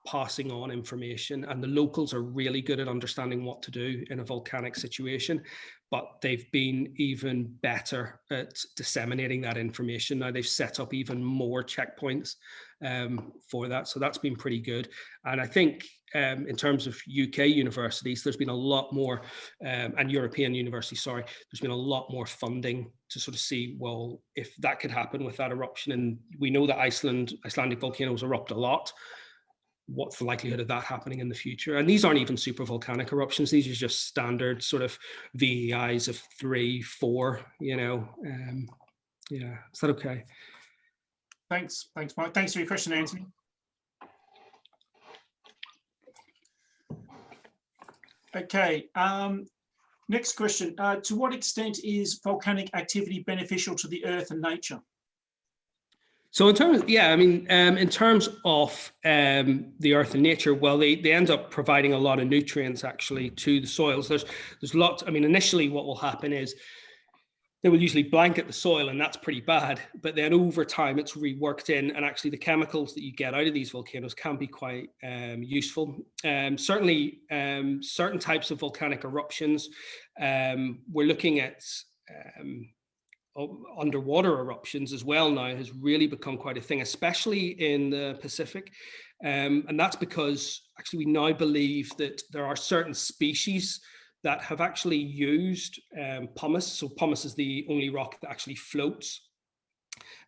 passing on information, and the locals are really good at understanding what to do in a volcanic situation, but they've been even better at disseminating that information. Now they've set up even more checkpoints for that, so that's been pretty good. And I think in terms of UK universities, there's been a lot more, and European universities, sorry, there's been a lot more funding to sort of see, well, if that could happen with that eruption, and we know that Icelandic volcanoes erupt a lot, what's the likelihood of that happening in the future? And these aren't even supervolcanic eruptions. These are just standard sort of VEIs of 3, 4, you know. Yeah, is that okay?
Thanks, Mike. Thanks for your question, Anthony. Okay, next question. To what extent is volcanic activity beneficial to the earth and nature?
So in terms, in terms of the earth and nature, well, they end up providing a lot of nutrients actually to the soils. There's lots. I mean, initially, what will happen is they will usually blanket the soil, and that's pretty bad. But then over time, it's reworked in, and actually, the chemicals that you get out of these volcanoes can be quite useful. Certainly, certain types of volcanic eruptions. We're looking at underwater eruptions as well now has really become quite a thing, especially in the Pacific. And that's because actually we now believe that there are certain species that have actually used pumice. So pumice is the only rock that actually floats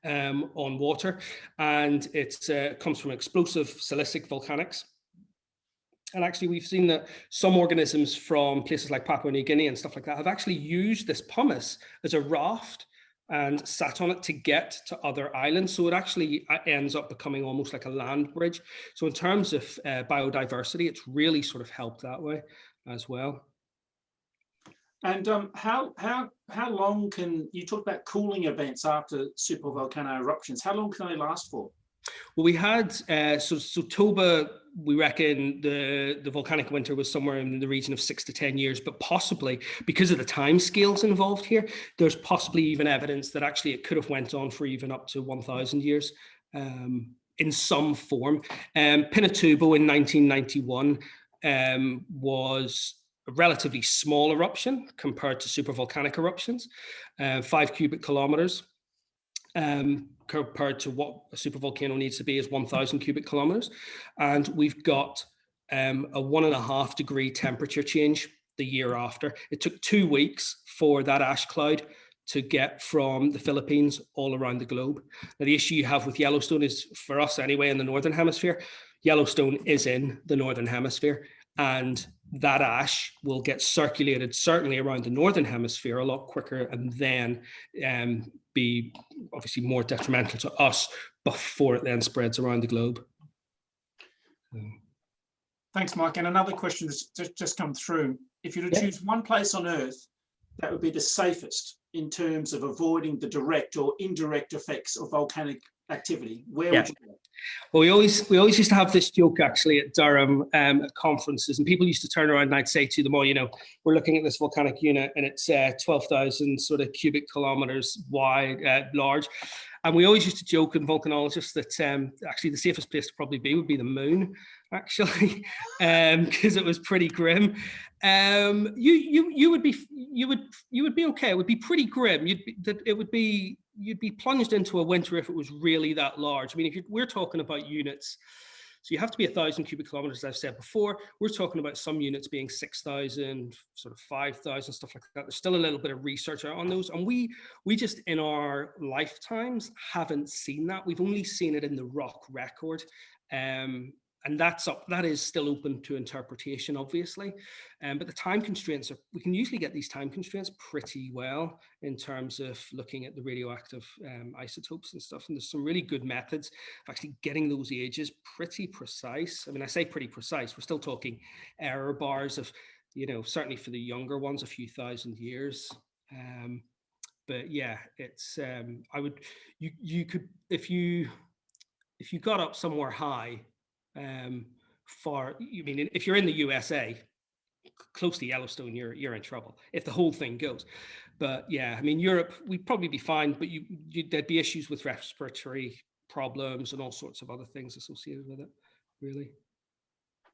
on water, and it comes from explosive silicic volcanics. And actually, we've seen that some organisms from places like Papua New Guinea and stuff like that have actually used this pumice as a raft and sat on it to get to other islands. So it actually ends up becoming almost like a land bridge. So in terms of biodiversity, it's really sort of helped that way as well.
And how long can you talk about cooling events after supervolcano eruptions? How long can they last for?
Well, we had so Toba, we reckon the volcanic winter was somewhere in the region of 6 to 10 years, but possibly because of the time scales involved here, there's possibly even evidence that actually it could have went on for even up to 1,000 years in some form. Pinatubo in 1991 was a relatively small eruption compared to supervolcanic eruptions, 5 cubic kilometers. Compared to what a supervolcano needs to be is 1,000 cubic kilometers. And we've got a 1.5 degree temperature change the year after. It took 2 weeks for that ash cloud to get from the Philippines all around the globe. Now, the issue you have with Yellowstone is, for us anyway, in the Northern Hemisphere, Yellowstone is in the Northern Hemisphere, and that ash will get circulated certainly around the Northern Hemisphere a lot quicker, and then be obviously more detrimental to us before it then spreads around the globe.
Thanks, Mike. And another question that's just come through. If you were to choose one place on Earth that would be the safest in terms of avoiding the direct or indirect effects of volcanic activity, where
Yeah.
would you go?
Well, we always used to have this joke actually at Durham at conferences, and people used to turn around and I'd say to them, "Oh, you know, we're looking at this volcanic unit, and it's 12,000 sort of cubic kilometers wide, large." And we always used to joke in volcanologists that actually the safest place to probably be would be the moon, actually, because it was pretty grim. You would be okay. It would be pretty grim. You'd be plunged into a winter if it was really that large. I mean, we're talking about units, so you have to be 1,000 cubic kilometers, as I've said before. We're talking about some units being 6,000, sort of 5,000, stuff like that. There's still a little bit of research out on those, and we just in our lifetimes haven't seen that. We've only seen it in the rock record. And that is still open to interpretation, obviously. But the time constraints we can usually get these time constraints pretty well in terms of looking at the radioactive isotopes and stuff. And there's some really good methods of actually getting those ages pretty precise. I mean, I say pretty precise, we're still talking error bars of, you know, certainly for the younger ones, a few thousand years. But yeah, it's, you could, if you got up somewhere high, if you're in the USA, close to Yellowstone, you're in trouble if the whole thing goes. But yeah, I mean, Europe, we'd probably be fine, but there'd be issues with respiratory problems and all sorts of other things associated with it, really.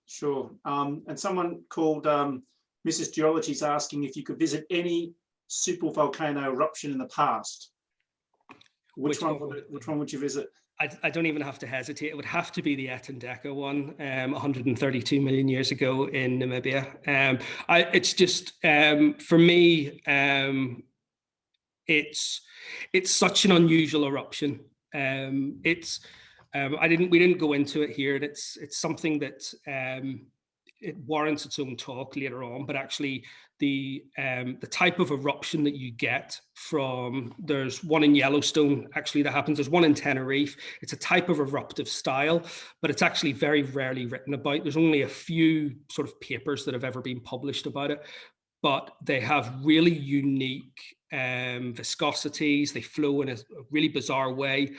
Sure. And someone called Mrs. Geology is asking if you could visit any supervolcano eruption in the past. Which one would you visit?
I don't even have to hesitate. It would have to be the Etendeka one, 132 million years ago in Namibia. It's just, for me, it's such an unusual eruption. We didn't go into it here, and it's something that it warrants its own talk later on. But actually, the type of eruption that you get from, there's one in Yellowstone actually that happens. There's one in Tenerife. It's a type of eruptive style, but it's actually very rarely written about. There's only a few sort of papers that have ever been published about it, but they have really unique viscosities. They flow in a really bizarre way.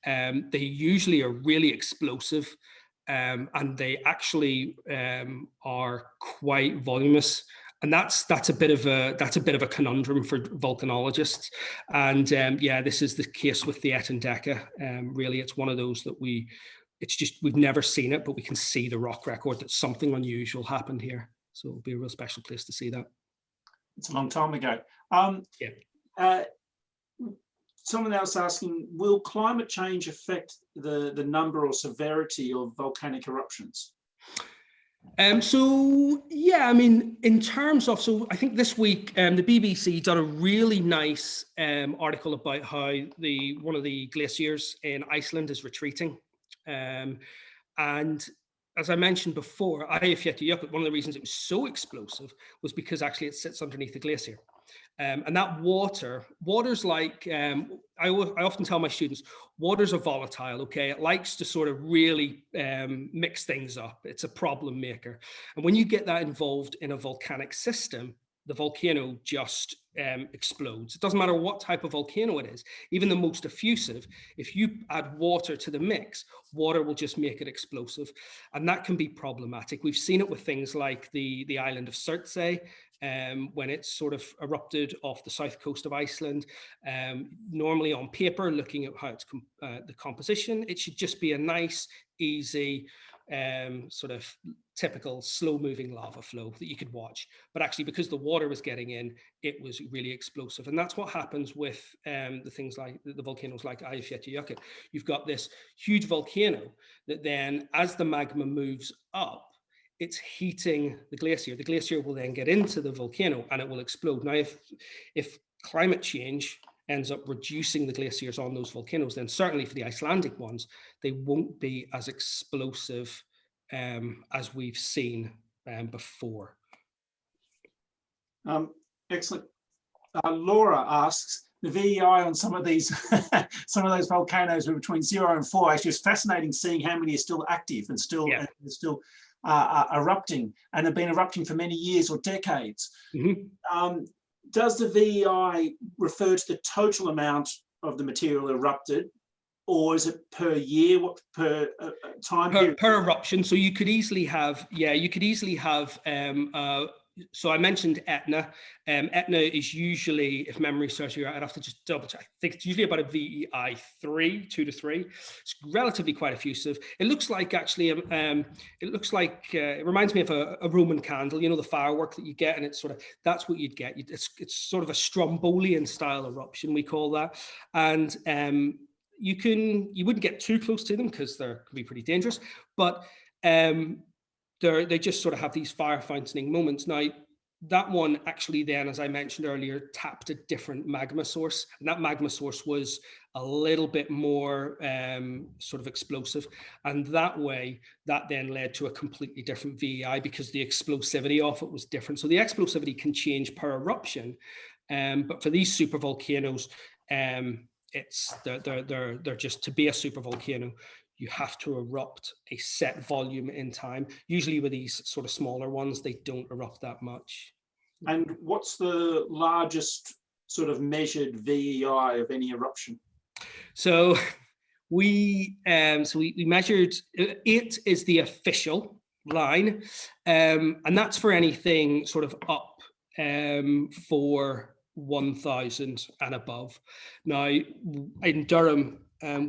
They usually are really explosive. And they actually are quite voluminous, and that's a bit of a conundrum for volcanologists. And yeah, this is the case with the Etendeka. Really, it's one of those that we've never seen it, but we can see the rock record that something unusual happened here. So it'll be a real special place to see that.
It's a long time ago.
Yeah.
Someone else asking, will climate change affect the number or severity of volcanic eruptions?
So yeah, I mean, in terms of, so I think this week the BBC done a really nice article about how one of the glaciers in Iceland is retreating, and as I mentioned before, Eyjafjallajökull, one of the reasons it was so explosive was because actually it sits underneath the glacier. And that water's like, I often tell my students, waters are volatile, okay? It likes to sort of really mix things up. It's a problem maker. And when you get that involved in a volcanic system, the volcano just explodes. It doesn't matter what type of volcano it is, even the most effusive. If you add water to the mix, water will just make it explosive. And that can be problematic. We've seen it with things like the island of Surtsey, when it's sort of erupted off the south coast of Iceland. Normally on paper, looking at how it's the composition, it should just be a nice, easy, sort of typical slow-moving lava flow that you could watch. But actually, because the water was getting in, it was really explosive. And that's what happens with the things like the volcanoes like Eyjafjallajökull. You've got this huge volcano that then, as the magma moves up, it's heating the glacier. The glacier will then get into the volcano and it will explode. Now, if climate change ends up reducing the glaciers on those volcanoes, then certainly for the Icelandic ones, they won't be as explosive as we've seen before.
Excellent. Laura asks, the VEI on some of these, some of those volcanoes were between 0 and 4. Actually, it's fascinating seeing how many are still active and still, erupting, and have been erupting for many years or decades. Mm-hmm. Does the VEI refer to the total amount of the material erupted, or is it per year? What per time period?
Per eruption. So you could easily have, so I mentioned Etna. Etna is usually, if memory serves you right, I'd have to just double check. I think it's usually about a VEI 2 to 3. It's relatively quite effusive. It looks like actually, it reminds me of a Roman candle, you know, the firework that you get, and it's sort of, that's what you'd get. It's sort of a Strombolian style eruption, we call that. And you wouldn't get too close to them because they can be pretty dangerous, but they just sort of have these fire fountaining moments. Now, that one actually then, as I mentioned earlier, tapped a different magma source. And that magma source was a little bit more sort of explosive. And that then led to a completely different VEI because the explosivity of it was different. So the explosivity can change per eruption. But for these supervolcanoes, they're just, to be a supervolcano, you have to erupt a set volume in time. Usually with these sort of smaller ones, they don't erupt that much.
And what's the largest sort of measured VEI of any eruption?
So we measured, 8 is the official line, and that's for anything sort of up for 1,000 and above. Now, in Durham,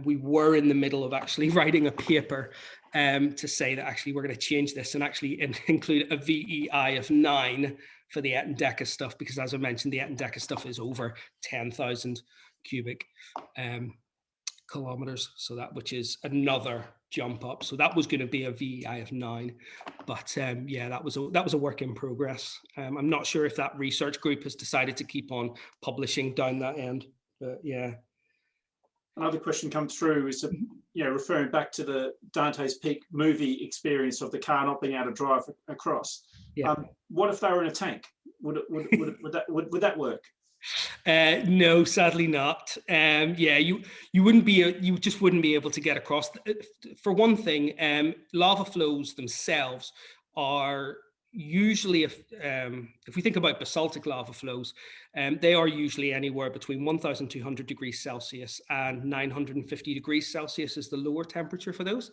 we were in the middle of actually writing a paper to say that actually we're going to change this and actually include a VEI of 9 for the Etna stuff, because as I mentioned, the Etna stuff is over 10,000 cubic kilometers. So that, which is another jump up. So that was going to be a VEI of 9, but yeah, that was a work in progress. I'm not sure if that research group has decided to keep on publishing down that end, but yeah.
Another question come through is, referring back to the Dante's Peak movie experience of the car not being able to drive across.
Yeah.
What if they were in a tank? Would that work?
No, sadly not. Yeah, you just wouldn't be able to get across. For one thing, lava flows themselves are usually, if we think about basaltic lava flows, they are usually anywhere between 1,200 degrees Celsius and 950 degrees Celsius is the lower temperature for those.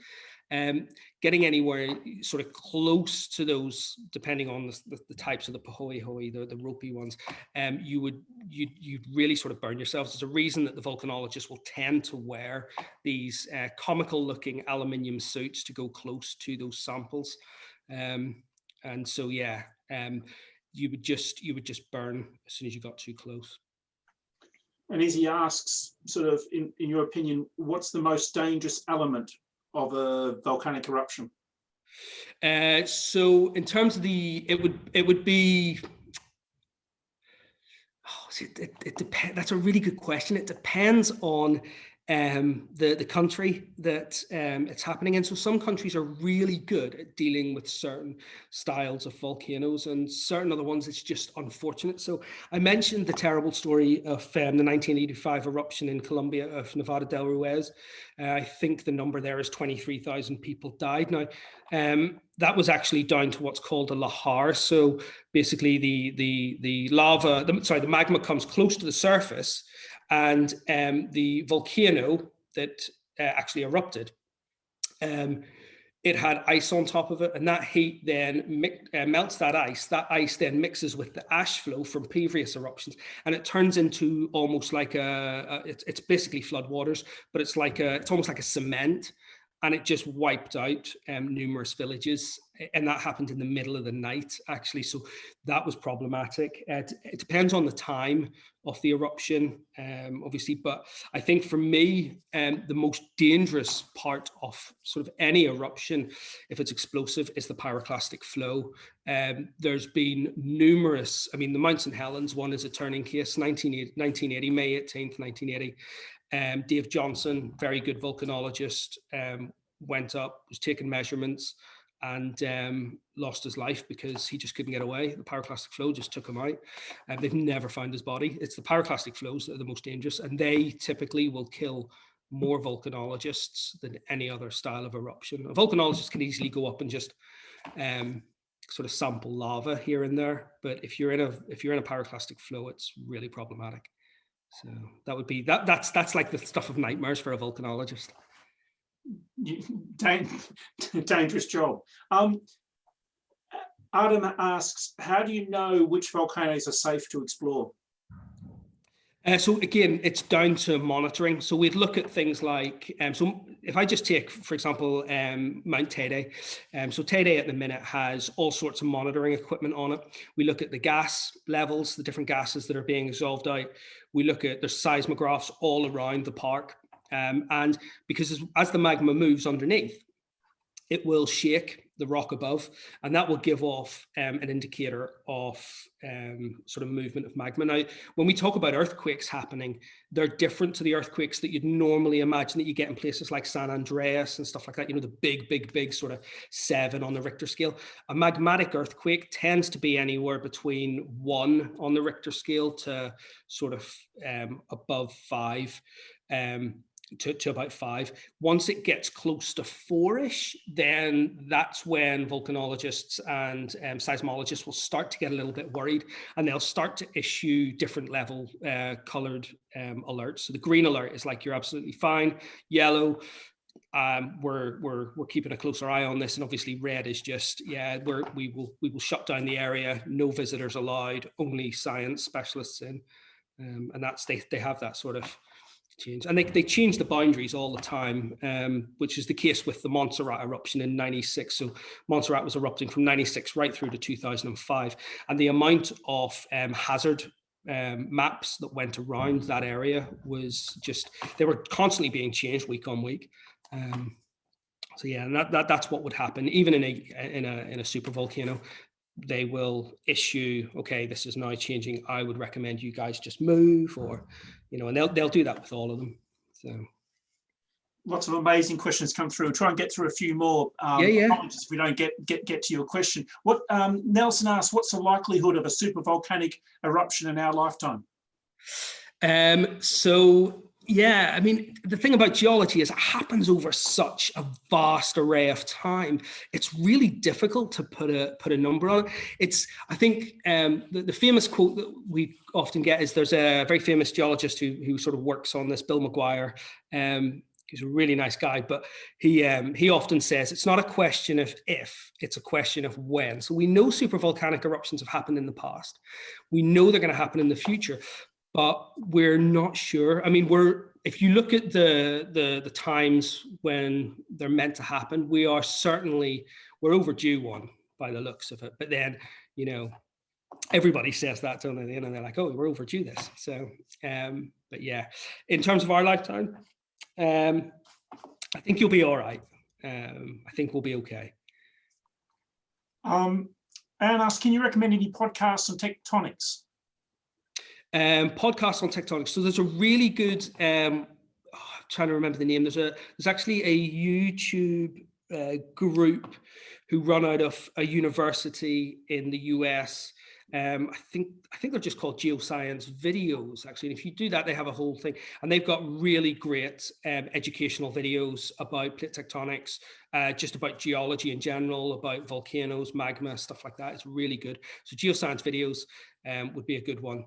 Getting anywhere sort of close to those, depending on the types of the pahoehoe, the ropey ones, you'd really sort of burn yourselves. There's a reason that the volcanologists will tend to wear these comical looking aluminium suits to go close to those samples. And so, yeah, you would just burn as soon as you got too close.
And Izzy asks, sort of, in your opinion, what's the most dangerous element of a volcanic eruption?
So in terms of it would be, it depends. That's a really good question. It depends on the country that it's happening in. So some countries are really good at dealing with certain styles of volcanoes, and certain other ones it's just unfortunate. So I mentioned the terrible story of the 1985 eruption in Colombia of Nevada del Ruiz. I think the number there is 23,000 people died. Now, that was actually down to what's called a lahar. So basically the magma comes close to the surface, and the volcano that actually erupted, it had ice on top of it, and that heat then melts that ice. That ice then mixes with the ash flow from previous eruptions, and it turns into almost like it's basically floodwaters, but it's almost like a cement, and it just wiped out numerous villages. And that happened in the middle of the night, actually. So that was problematic. It depends on the time of the eruption, obviously. But I think for me, the most dangerous part of sort of any eruption, if it's explosive, is the pyroclastic flow. There's been numerous, the Mount St. Helens one is a turning case, 1980, May 18th, 1980. Dave Johnson, very good volcanologist, went up, was taking measurements, and lost his life because he just couldn't get away. The pyroclastic flow just took him out. They've never found his body. It's the pyroclastic flows that are the most dangerous, and they typically will kill more volcanologists than any other style of eruption. A volcanologist can easily go up and just sort of sample lava here and there, but if you're in a pyroclastic flow, it's really problematic. So that would be that's like the stuff of nightmares for a volcanologist.
Dangerous job. Adam asks, how do you know which volcanoes are safe to explore?
So again, it's down to monitoring. So we'd look at things like, so if I just take, for example, Mount Teide. So Teide at the minute has all sorts of monitoring equipment on it. We look at the gas levels, the different gases that are being exhaled out. We look at, there's seismographs all around the park. And because as the magma moves underneath, it will shake the rock above, and that will give off an indicator of sort of movement of magma. Now, when we talk about earthquakes happening, they're different to the earthquakes that you'd normally imagine that you get in places like San Andreas and stuff like that, you know, the big sort of 7 on the Richter scale. A magmatic earthquake tends to be anywhere between 1 on the Richter scale to sort of above 5. To about 5. Once it gets close to 4-ish, then that's when volcanologists and seismologists will start to get a little bit worried, and they'll start to issue different level colored alerts. So the green alert is like, you're absolutely fine. Yellow, we're keeping a closer eye on this, and obviously red is just, yeah, we will shut down the area, no visitors allowed, only science specialists in, and that's they have that sort of change, and they change the boundaries all the time, which is the case with the Montserrat eruption in '96. So Montserrat was erupting from '96 right through to 2005, and the amount of hazard maps that went around that area was just, they were constantly being changed week on week. So yeah, and that's what would happen even in a supervolcano. They will issue, okay, this is now changing, I would recommend you guys just move, or, you know, and they'll do that with all of them. So
lots of amazing questions come through. Try and get through a few more.
Yeah.
Apologies if we don't get to your question. What Nelson asked, what's the likelihood of a supervolcanic eruption in our lifetime?
So yeah, I mean, the thing about geology is it happens over such a vast array of time. It's really difficult to put a number on it. It's, I think, the famous quote that we often get is, there's a very famous geologist who sort of works on this, Bill McGuire. He's a really nice guy, but he often says it's not a question of if, it's a question of when. So we know supervolcanic eruptions have happened in the past. We know they're going to happen in the future, but we're not sure. I mean, if you look at the times when they're meant to happen, we're overdue one by the looks of it. But then, you know, everybody says that, don't they? You know, they're like, oh, we're overdue this. So, but yeah, in terms of our lifetime, I think you'll be all right. I think we'll be okay.
Anne asks, can you recommend any podcasts on tectonics?
Podcasts on tectonics. So there's a really good, I'm trying to remember the name. There's actually a YouTube group who run out of a university in the US. I think they're just called Geoscience Videos, actually. And if you do that, they have a whole thing, and they've got really great educational videos about plate tectonics, just about geology in general, about volcanoes, magma, stuff like that. It's really good. So Geoscience Videos would be a good one.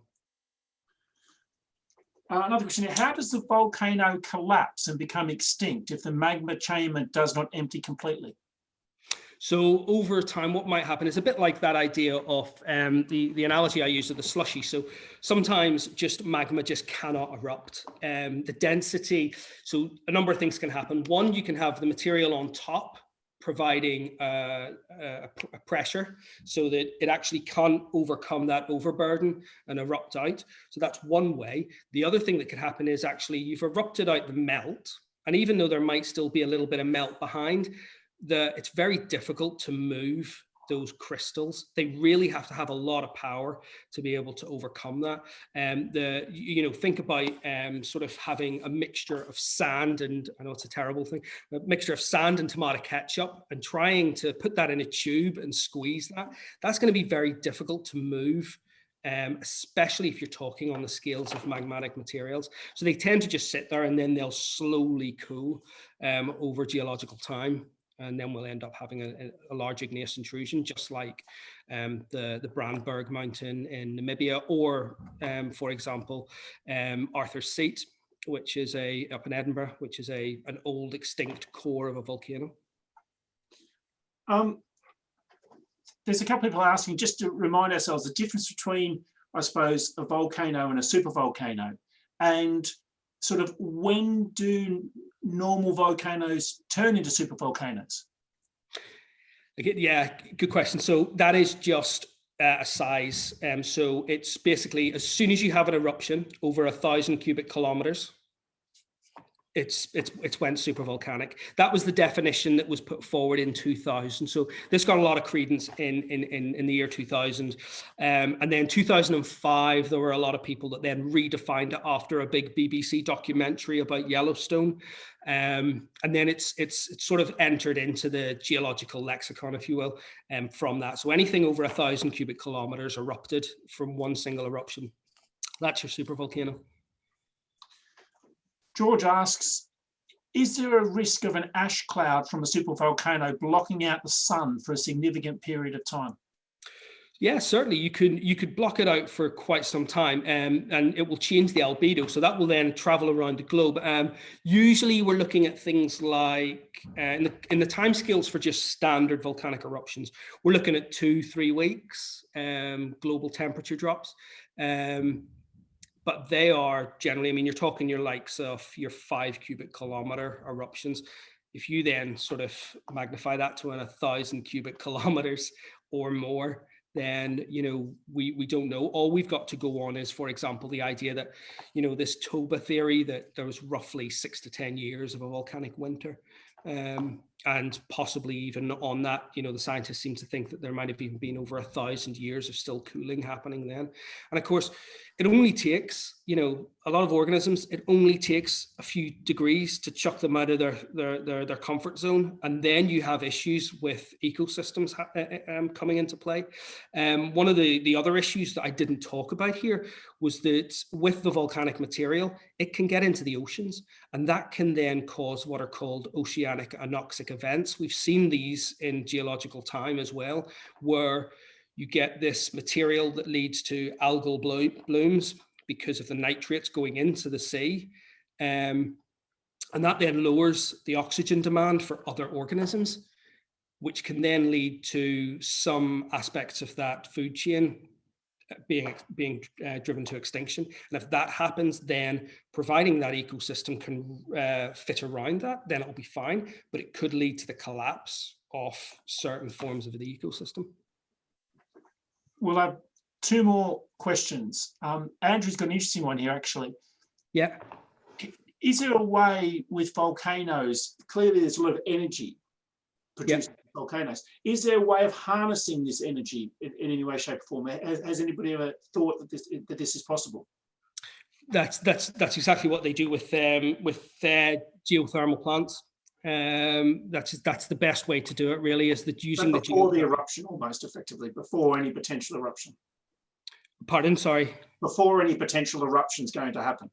Another question here, how does the volcano collapse and become extinct if the magma chamber does not empty completely?
So over time, what might happen is a bit like that idea of the analogy I use of the slushy. So sometimes just magma just cannot erupt. The density, so a number of things can happen. One, you can have the material on top providing a pressure so that it actually can't overcome that overburden and erupt out. So that's one way. The other thing that could happen is actually you've erupted out the melt, and even though there might still be a little bit of melt behind, it's very difficult to move those crystals. They really have to have a lot of power to be able to overcome that. Think about sort of having a mixture of sand, and I know it's a terrible thing, a mixture of sand and tomato ketchup, and trying to put that in a tube and squeeze that. That's going to be very difficult to move, especially if you're talking on the scales of magmatic materials. So they tend to just sit there, and then they'll slowly cool over geological time. and then we'll end up having a large igneous intrusion, just like the Brandberg Mountain in Namibia, or for example, Arthur's Seat, which is up in Edinburgh, which is an old extinct core of a volcano.
There's a couple of people asking, just to remind ourselves, the difference between, I suppose, a volcano and a supervolcano, and sort of when do normal volcanoes turn into supervolcanoes?
Yeah, good question. So that is just a size. So it's basically, as soon as you have an eruption over 1,000 cubic kilometers, it's went supervolcanic. That was the definition that was put forward in 2000. So this got a lot of credence in the year 2000. And then 2005, there were a lot of people that then redefined it after a big BBC documentary about Yellowstone. And then it's sort of entered into the geological lexicon, if you will, from that. So anything over 1,000 cubic kilometers erupted from one single eruption, that's your supervolcano.
George asks, is there a risk of an ash cloud from a supervolcano blocking out the sun for a significant period of time?
Yeah, certainly. You could block it out for quite some time, and it will change the albedo. So that will then travel around the globe. Usually we're looking at things like, in the timescales for just standard volcanic eruptions, we're looking at 2-3 weeks, global temperature drops. But they are generally, I mean, you're talking your likes of your 5 cubic kilometer eruptions. If you then sort of magnify that to 1,000 cubic kilometers or more, then, you know, we don't know. All we've got to go on is, for example, the idea that, you know, this Toba theory, that there was roughly 6 to 10 years of a volcanic winter. And possibly even on that, you know, the scientists seem to think that there might have even been over 1,000 years of still cooling happening then. And of course, it only takes, you know, a lot of organisms, it only takes a few degrees to chuck them out of their comfort zone. And then you have issues with ecosystems coming into play. One of the other issues that I didn't talk about here was that with the volcanic material, it can get into the oceans, and that can then cause what are called oceanic anoxic events. We've seen these in geological time as well, where you get this material that leads to algal blooms because of the nitrates going into the sea. And that then lowers the oxygen demand for other organisms, which can then lead to some aspects of that food chain being driven to extinction. And if that happens, then providing that ecosystem can fit around that, then it'll be fine, but it could lead to the collapse of certain forms of the ecosystem.
We'll have 2 more questions. Andrew's got an interesting one here, actually.
Yeah.
Is there a way with volcanoes, clearly there's a lot of energy produced by volcanoes. Is there a way of harnessing this energy in any way, shape, or form? Has anybody ever thought that this is possible?
That's exactly what they do with geothermal plants. That's the best way to do it, really, is that using
before the eruption, almost effectively, before any potential eruption.
Pardon, sorry.
Before any potential eruption is going to happen.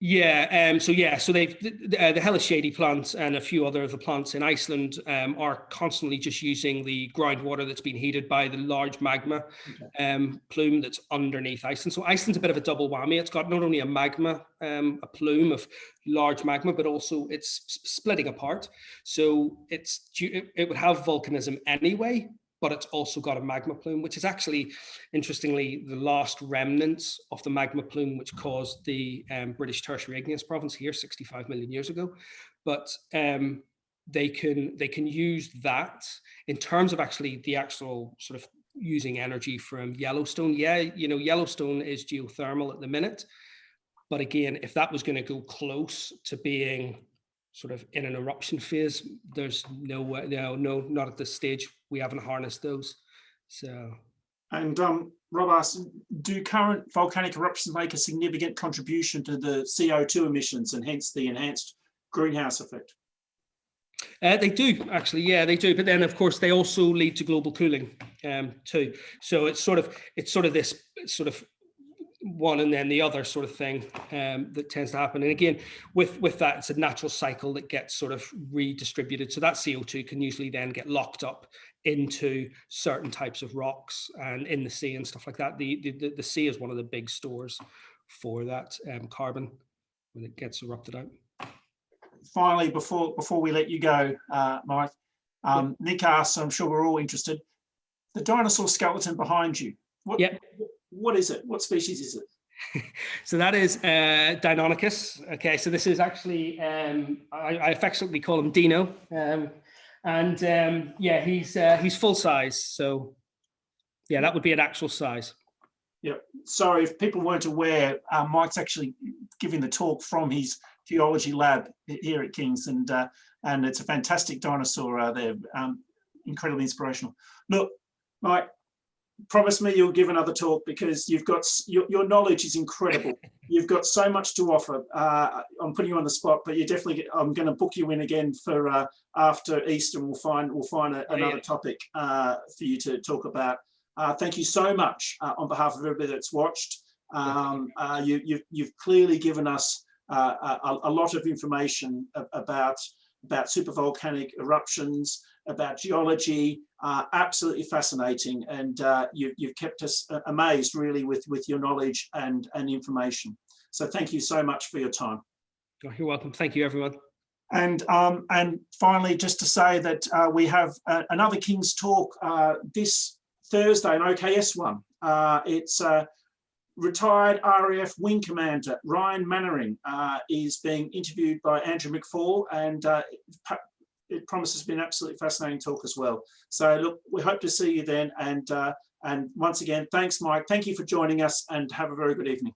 Yeah, so they've the Hella Shady plants and a few other of the plants in Iceland are constantly just using the groundwater that's been heated by the large magma plume that's underneath Iceland. So Iceland's a bit of a double whammy. It's got not only a magma, a plume of large magma, but also it's splitting apart. So it would have volcanism anyway, but it's also got a magma plume, which is actually, interestingly, the last remnants of the magma plume, which caused the British Tertiary Igneous Province here 65 million years ago. But they can use that in terms of actually the actual sort of using energy from Yellowstone. Yeah, you know, Yellowstone is geothermal at the minute. But again, if that was going to go close to being sort of in an eruption phase, there's no way, no, not at this stage. We haven't harnessed those. So,
and Rob asks, do current volcanic eruptions make a significant contribution to the CO2 emissions and hence the enhanced greenhouse effect?
They do, actually, yeah, they do. But then, of course, they also lead to global cooling too. So it's sort of this sort of one and then the other sort of thing that tends to happen. And again, with that, it's a natural cycle that gets sort of redistributed. So that CO2 can usually then get locked up into certain types of rocks and in the sea and stuff like that. The sea is one of the big stores for that carbon when it gets erupted out.
Finally, before we let you go, Mike, Nick asks, I'm sure we're all interested, the dinosaur skeleton behind you, what is it? What species is it?
So that is Deinonychus. Okay, so this is actually, I affectionately call him Dino. Yeah, he's full size. So yeah, that would be an actual size.
Yeah, sorry if people weren't aware, Mike's actually giving the talk from his geology lab here at King's, and it's a fantastic dinosaur there, incredibly inspirational. Look, Mike, promise me you'll give another talk, because you've got your knowledge is incredible. You've got so much to offer. I'm putting you on the spot, but you definitely. I'm going to book you in again for after Easter. We'll find another topic for you to talk about. Thank you so much on behalf of everybody that's watched. You've clearly given us a lot of information about supervolcanic eruptions, about geology. Absolutely fascinating, and you've kept us amazed really with your knowledge and information. So thank you so much for your time.
You're welcome. Thank you, everyone.
And finally, just to say that we have another King's Talk this Thursday, an OKS one. It's retired RAF Wing Commander Ryan Mannering is being interviewed by Andrew McFall, and it promises to be an absolutely fascinating talk as well. So look, we hope to see you then. And once again, thanks, Mike. Thank you for joining us, and have a very good evening.